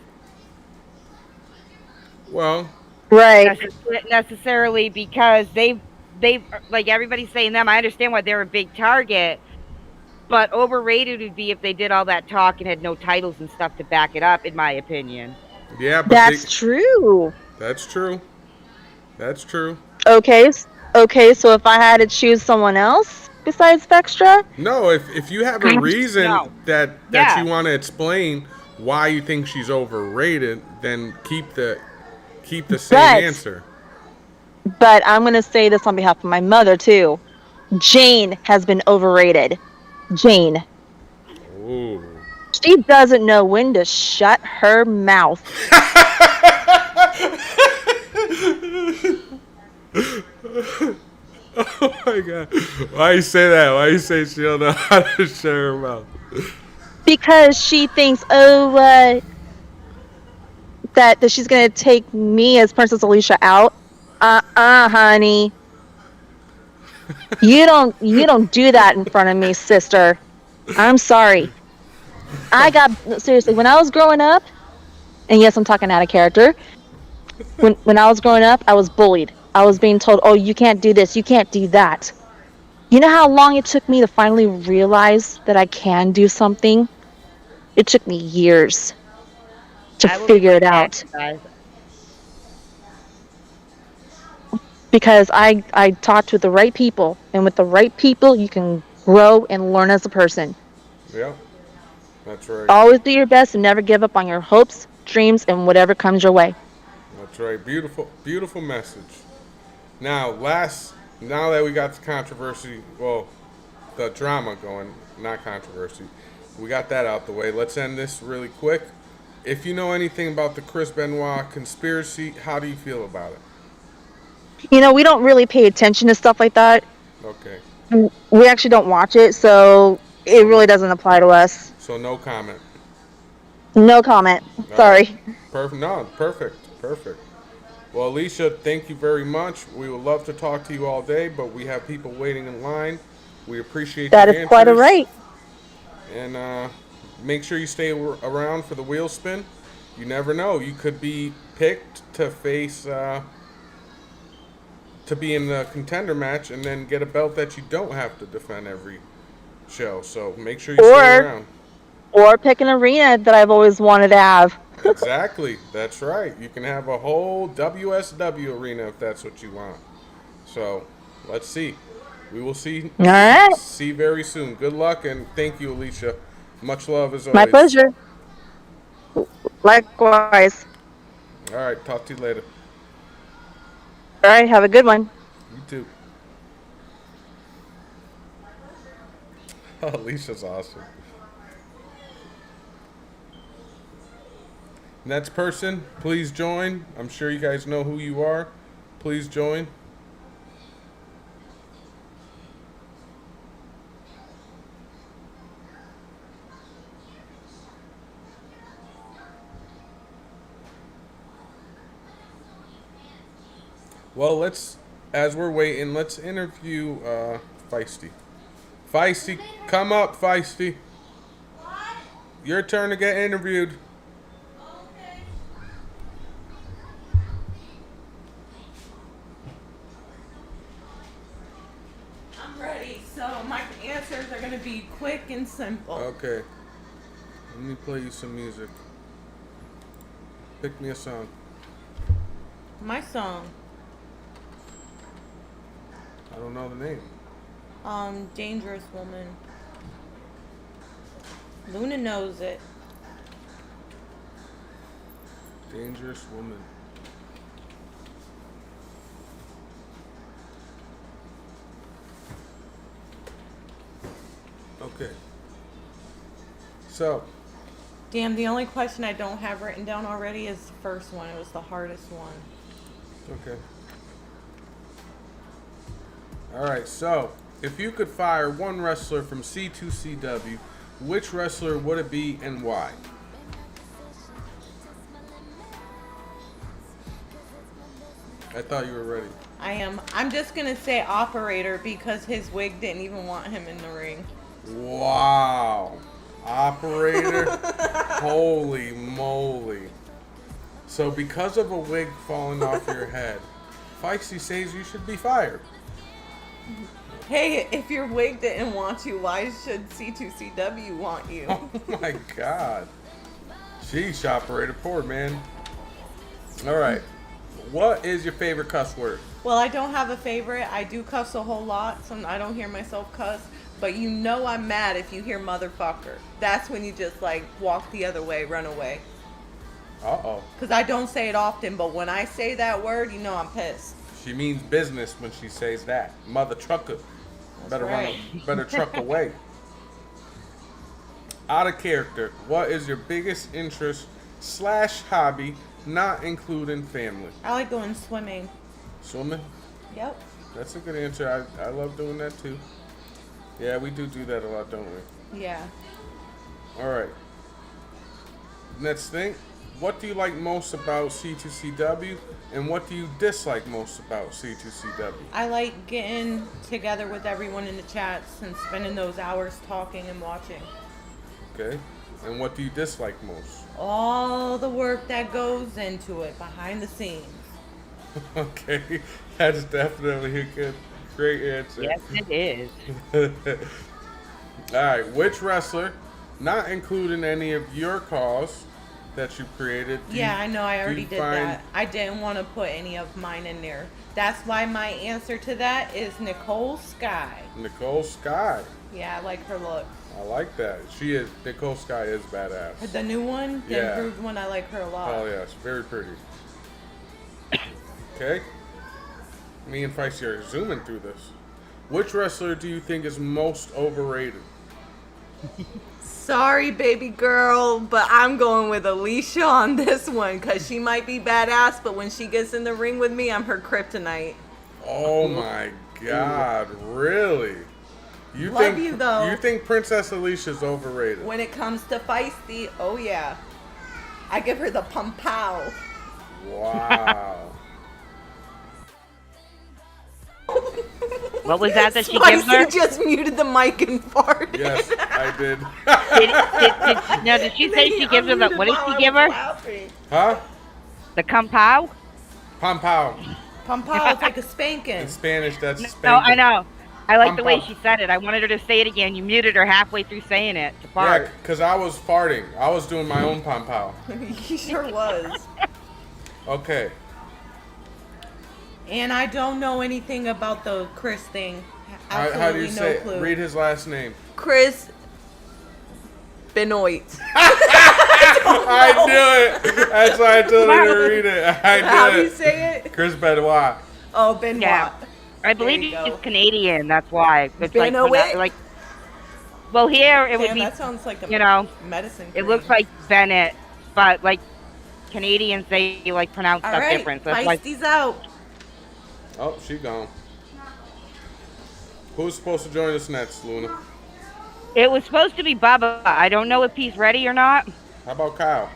Well, right. Necessarily because they like everybody's saying them. I understand why they're a big target, but overrated would be if they did all that talk and had no titles and stuff to back it up, in my opinion. Yeah, but that's true. That's true. Okay, so if I had to choose someone else besides Vextra? No, if you have a reason that you want to explain why you think she's overrated, then keep the same answer. But I'm going to say this on behalf of my mother, too. Jane has been overrated. Jane. Ooh. She doesn't know when to shut her mouth. Oh my God. Why you say that? Why you say she don't know how to shut her mouth? Because she thinks, that she's going to take me as Princess Alicia out. Honey. You don't do that in front of me, sister. I'm sorry. Seriously, when I was growing up, and yes, I'm talking out of character. When I was growing up, I was bullied. I was being told, "Oh, you can't do this, you can't do that." You know how long it took me to finally realize that I can do something? It took me years to I will be figure it right back, out you guys. because I talked with the right people, and with the right people, you can grow and learn as a person. Yep, that's right. Always do your best and never give up on your hopes, dreams, and whatever comes your way. That's right. Beautiful, beautiful message. Now that we got the controversy, well, the drama going, not controversy, we got that out the way. Let's end this really quick. If you know anything about the Chris Benoit conspiracy, how do you feel about it? We don't really pay attention to stuff like that. Okay. We actually don't watch it, so it really doesn't apply to us. So no comment. No comment. All Sorry. right. Perfect. No, perfect. Perfect. Well, Alicia, thank you very much. We would love to talk to you all day, but we have people waiting in line. We appreciate That your is answers. quite a right. And make sure you stay around for the wheel spin. You never know. You could be picked to face, to be in the contender match and then get a belt that you don't have to defend every show. So make sure you stay around. Or pick an arena that I've always wanted to have. Exactly. That's right. You can have a whole WSW arena if that's what you want. So let's see. We will see. All right. See very soon. Good luck and thank you, Alicia. Much love as always. My pleasure. Likewise. All right. Talk to you later. All right. Have a good one. You too. Oh, Alicia's awesome. Next person, please join. I'm sure you guys know who you are. Please join. Well, as we're waiting, let's interview Feisty. Feisty, come up, Feisty. Your turn to get interviewed. I'm ready. So my answers are gonna be quick and simple. Okay. Let me play you some music. Pick me a song. My song, I don't know the name. Dangerous Woman. Luna knows it. Dangerous Woman. Okay. So. Damn, the only question I don't have written down already is the first one. It was the hardest one. Okay. All right. So, if you could fire one wrestler from C2CW, which wrestler would it be and why? I thought you were ready. I am. I'm just gonna say operator because his wig didn't even want him in the ring. Wow. Operator? Holy moly. So because of a wig falling off your head, Feisty says you should be fired. Hey, if your wig didn't want you, why should C2CW want you? Oh my god. Sheesh, operator. Poor man. Alright. What is your favorite cuss word? Well, I don't have a favorite. I do cuss a whole lot, so I don't hear myself cuss. But you know I'm mad if you hear motherfucker. That's when you just like walk the other way, run away. Uh-oh. Because I don't say it often, but when I say that word, you know I'm pissed. She means business when she says that. Mother trucker. Better right. Better truck away. Out of character, what is your biggest interest / hobby, not including family? I like going swimming. Swimming? Yep. That's a good answer. I love doing that too. Yeah, we do that a lot, don't we? Yeah. All right. Next thing, what do you like most about C2CW, and what do you dislike most about C2CW? I like getting together with everyone in the chats and spending those hours talking and watching. Okay. And what do you dislike most? All the work that goes into it behind the scenes. Okay. That's definitely a great answer. Yes, it is. All right. Which wrestler, not including any of your calls that you created? Yeah, I know. I do already you did that. I didn't want to put any of mine in there. That's why my answer to that is Nicole Sky. Nicole Sky. Yeah, I like her look. I like that. Nicole Sky is badass. The new one, the Yeah. improved one, I like her a lot. Oh yes, very pretty. Okay. Me and Feisty are zooming through this. Which wrestler do you think is most overrated? Sorry, baby girl, but I'm going with Alicia on this one because she might be badass, but when she gets in the ring with me, I'm her kryptonite. Oh my God, really? Love you, though. You think Princess Alicia's overrated? When it comes to feisty, oh yeah. I give her the pum pow. Wow. What was that she gives her? Spicy just muted the mic and farted. Yes, I did. Did she say she gives her the, what did she give her? Huh? The compow? Pom pow. Pum pow is like a spanking. In Spanish, that's No, spanking. I know. I like the way Pom-pom. she said it. I wanted her to say it again. You muted her halfway through saying it to fart. Yeah, because I was farting. I was doing my own pom pow. He sure was. Okay. And I don't know anything about the Chris thing. Absolutely How do you no say clue. it? Read his last name. Chris Benoit. I knew it. That's why I told her to read it. I knew How do it. you say it? Chris Benoit. Oh, Benoit. Yeah. I believe There you he's go. Canadian. That's why. It's Benoit? like, well, here it would Damn, be, that sounds like a you know, medicine it cream. looks like Bennett, but like Canadians, they like pronounce All stuff right, different. So that's why. Feisty's out. Oh, she gone. Who's supposed to join us next, Luna? It was supposed to be Bubba. I don't know if he's ready or not. How about Kyle?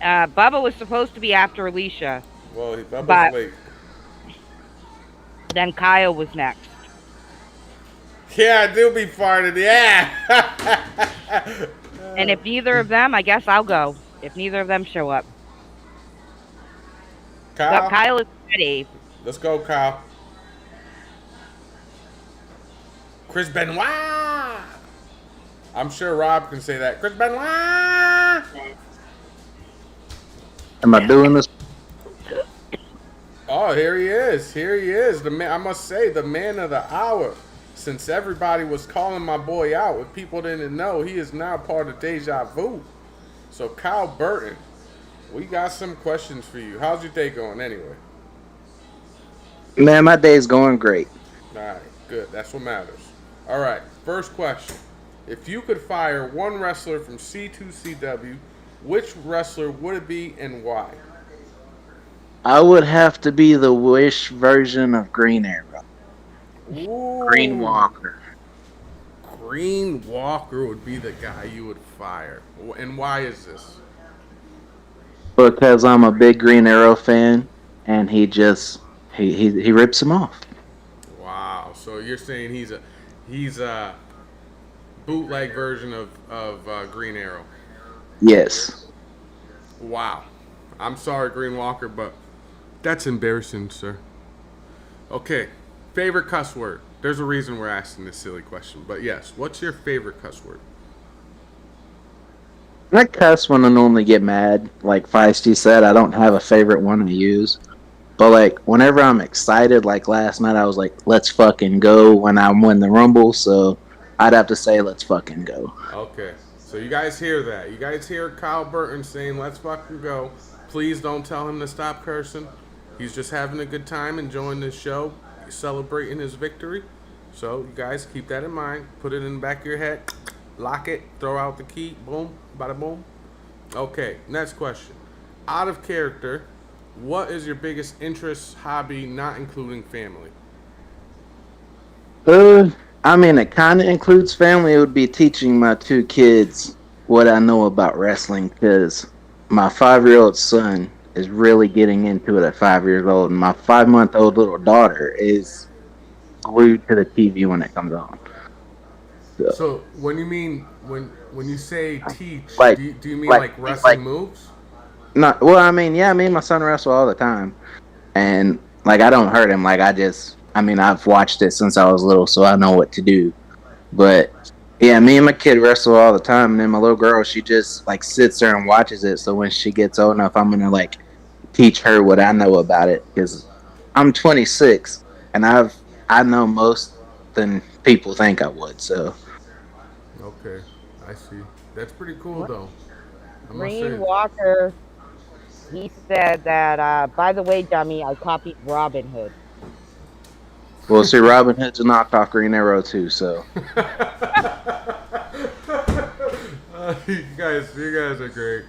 Bubba was supposed to be after Alicia. Well, Bubba's But- late. Then Kyle was next. Yeah, I do be farted. Yeah. And if neither of them, I guess I'll go. If neither of them show up. Kyle? But Kyle is ready. Let's go, Kyle. Chris Benoit. I'm sure Rob can say that. Chris Benoit. Am I doing this? Oh, here he is. Here he is. The man, I must say, the man of the hour. Since everybody was calling my boy out, if people didn't know, he is now part of Deja Vu. So, Kyle Burton, we got some questions for you. How's your day going anyway? Man, my day's going great. All right, good. That's what matters. All right, first question. If you could fire one wrestler from C2CW, which wrestler would it be and why? I would have to be the Wish version of Green Arrow. Ooh. Green Walker. Green Walker would be the guy you would fire. And why is this? Because I'm a big Green Arrow fan, and he rips him off. Wow. So you're saying he's a bootleg version of Green Arrow. Yes. Wow. I'm sorry, Green Walker, but that's embarrassing, sir. Okay. Favorite cuss word. There's a reason we're asking this silly question, but yes. What's your favorite cuss word? I cuss when I normally get mad. Like Feisty said, I don't have a favorite one to use. But like whenever I'm excited, like last night I was like, let's fucking go when I win the Rumble, so I'd have to say let's fucking go. Okay. So you guys hear that. You guys hear Kyle Burton saying let's fucking go. Please don't tell him to stop cursing. He's just having a good time enjoying this show, celebrating his victory. So you guys keep that in mind. Put it in the back of your head. Lock it. Throw out the key. Boom. Bada boom. Okay. Next question. Out of character, what is your biggest interest, hobby, not including family? I mean, it kind of includes family. It would be teaching my two kids what I know about wrestling, because my 5-year-old son is really getting into it at 5 years old, and my 5-month-old little daughter is glued to the TV when it comes on. So when you mean when When you say teach, Like, do you mean like wrestling moves? Not well. I mean, yeah. Me and my son wrestle all the time, and like I don't hurt him. Like I mean, I've watched it since I was little, so I know what to do. But yeah, me and my kid wrestle all the time, and then my little girl, she just like sits there and watches it. So when she gets old enough, I'm gonna like teach her what I know about it because I'm 26 and I know most than people think I would. So Okay, I see. That's pretty cool, What? though. I must Green say. Walker, he said that, by the way, dummy, I copied Robin Hood. we'll see. Robin Hood's a knockoff Green Arrow too. So You guys are great.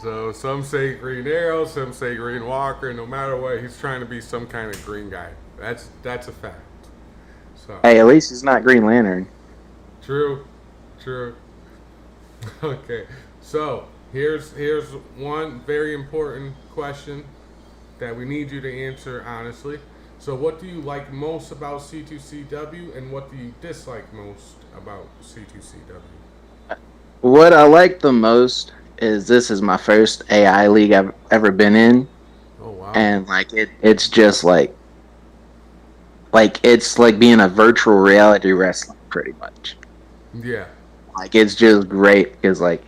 So some say Green Arrow, some say Green Walker. No matter what, he's trying to be some kind of green guy. That's a fact. So hey, at least he's not Green Lantern. true. Okay, so here's one very important question that we need you to answer honestly. So what do you like most about C2CW, and what do you dislike most about C2CW? What I like the most is this is my first AI league I've ever been in, Oh wow. and like it's just like it's like being a virtual reality wrestling pretty much. Yeah. Like it's just great because like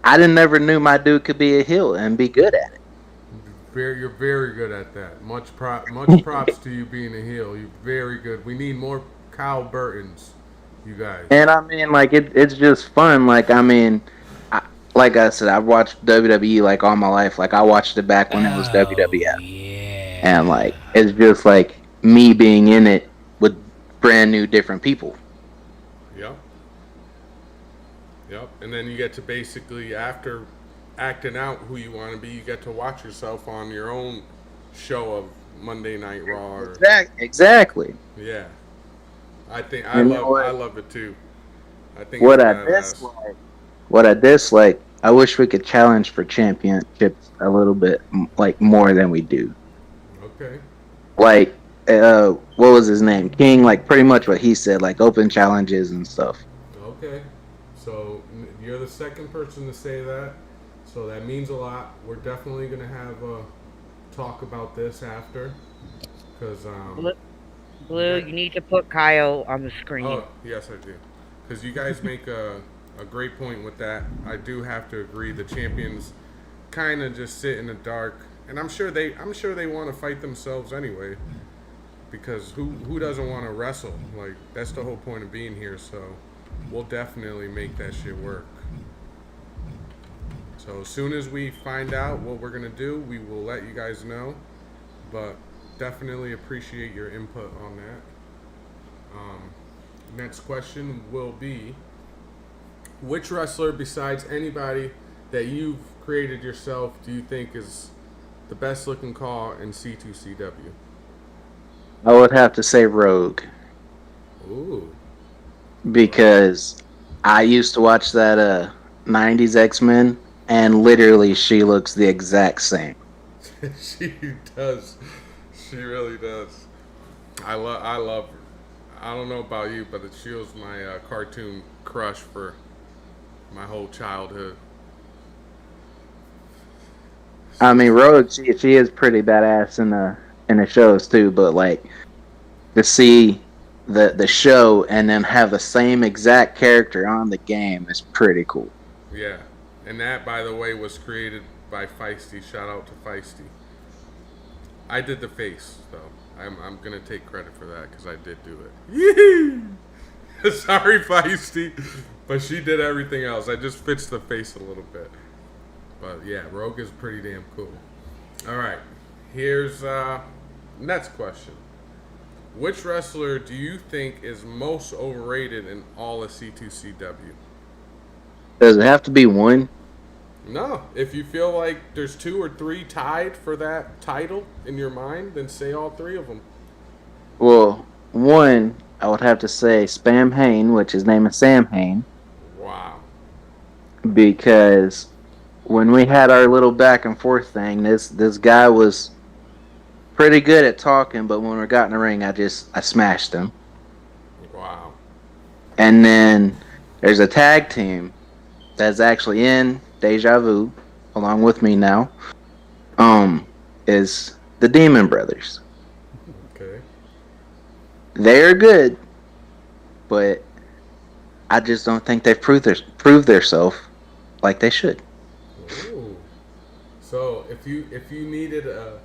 I didn't never knew my dude could be a heel and be good at it. You're very good at that. Much props to you being a heel. You're very good. We need more Kyle Burtons, you guys. And I mean, like it's just fun. Like I mean, like I said, I've watched WWE like all my life. Like I watched it back when it was WWF, and like it's just like me being in it with brand new, different people. Yep. And then you get to basically, after acting out who you want to be, you get to watch yourself on your own show of Monday Night Raw. Or, Exactly. yeah. I love it too. I think What it's I badass. dislike, I wish we could challenge for championships a little bit, like more than we do. Okay. Like, what was his name? King. Like pretty much what he said, like open challenges and stuff. Okay. So you're the second person to say that. So that means a lot. We're definitely going to have a talk about this after. Because, Blue, you need to put Kyle on the screen. Oh, yes, I do. Because you guys make a great point with that. I do have to agree. The champions kind of just sit in the dark, and I'm sure they want to fight themselves anyway. Because who doesn't want to wrestle? Like that's the whole point of being here. So we'll definitely make that shit work. So as soon as we find out what we're gonna do, we will let you guys know. But definitely appreciate your input on that. Next question will be, which wrestler besides anybody that you've created yourself do you think is the best looking call in C2CW? I would have to say Rogue. Ooh. Because I used to watch that 90s X-Men, and literally she looks the exact same. She does. She really does. I love her. I don't know about you, but she was my cartoon crush for my whole childhood. I mean, Rogue, she is pretty badass in the shows too, but like to see the show and then have the same exact character on the game is pretty cool. Yeah, and that, by the way, was created by Feisty. Shout out to Feisty. I did the face, though. I'm gonna take credit for that because I did do it. Yee! Sorry, Feisty, but she did everything else. I just fixed the face a little bit. But yeah, Rogue is pretty damn cool. All right, here's next question. Which wrestler do you think is most overrated in all of C2CW? Does it have to be one? No, if you feel like there's 2 or 3 tied for that title in your mind, then say all 3 of them. Well, one, I would have to say Spam Hain, which his name is Sam Hain. Wow. Because when we had our little back and forth thing, this guy was pretty good at talking, but when we got in the ring, I smashed him. Wow. And then there's a tag team that's actually in Deja Vu, along with me now. Is the Demon Brothers. Okay. They're good, but I just don't think they've proved themselves like they should. Ooh. So if you needed a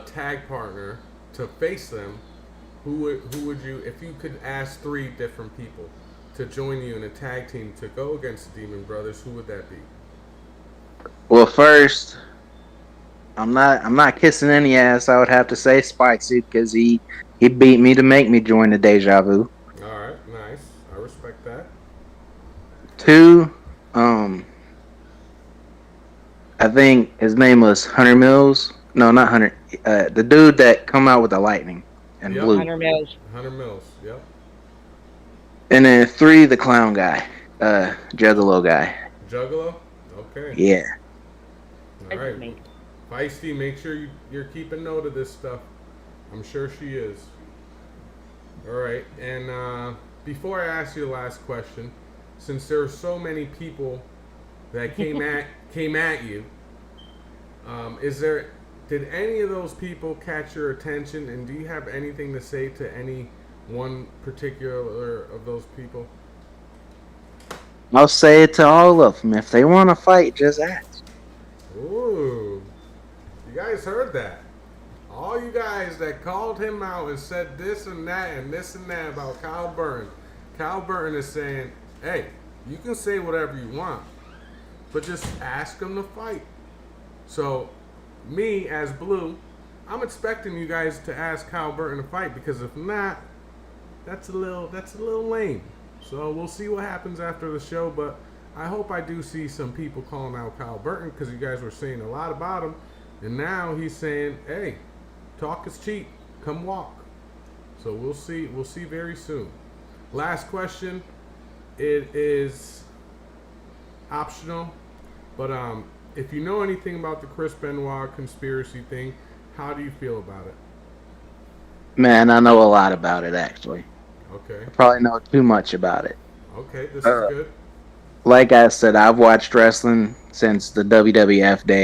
tag partner to face them, who would you, if you could ask 3 different people to join you in a tag team to go against the Demon Brothers, who would that be? Well, first, I'm not kissing any ass. I would have to say Spicy because he beat me to make me join the Deja Vu. All right, nice. I respect that. 2, I think his name was Hunter Mills. No, not Hunter. The dude that come out with the lightning and blue. Hunter Mills. Hunter Mills. Yep. And then 3, the clown guy, Juggalo guy. Juggalo. Okay. Yeah. All right. Feisty, make sure you're keeping note of this stuff. I'm sure she is. All right. And before I ask you the last question, since there are so many people that came at you, did any of those people catch your attention, and do you have anything to say to any one particular of those people? I'll say it to all of them. If they want to fight, just ask. Ooh, you guys heard that? All you guys that called him out and said this and that and this and that about Kyle Burton. Kyle Burton is saying, hey, you can say whatever you want, but just ask him to fight. So, me as Blue, I'm expecting you guys to ask Kyle Burton to fight, because if not, that's a little lame. So we'll see what happens after the show, but I hope I do see some people calling out Kyle Burton, because you guys were saying a lot about him, and now he's saying, hey, talk is cheap, come walk. So we'll see very soon. Last question, it is optional, but if you know anything about the Chris Benoit conspiracy thing, how do you feel about it? Man, I know a lot about it, actually. Okay. I probably know too much about it. Okay, this is good. Like I said, I've watched wrestling since the WWF days.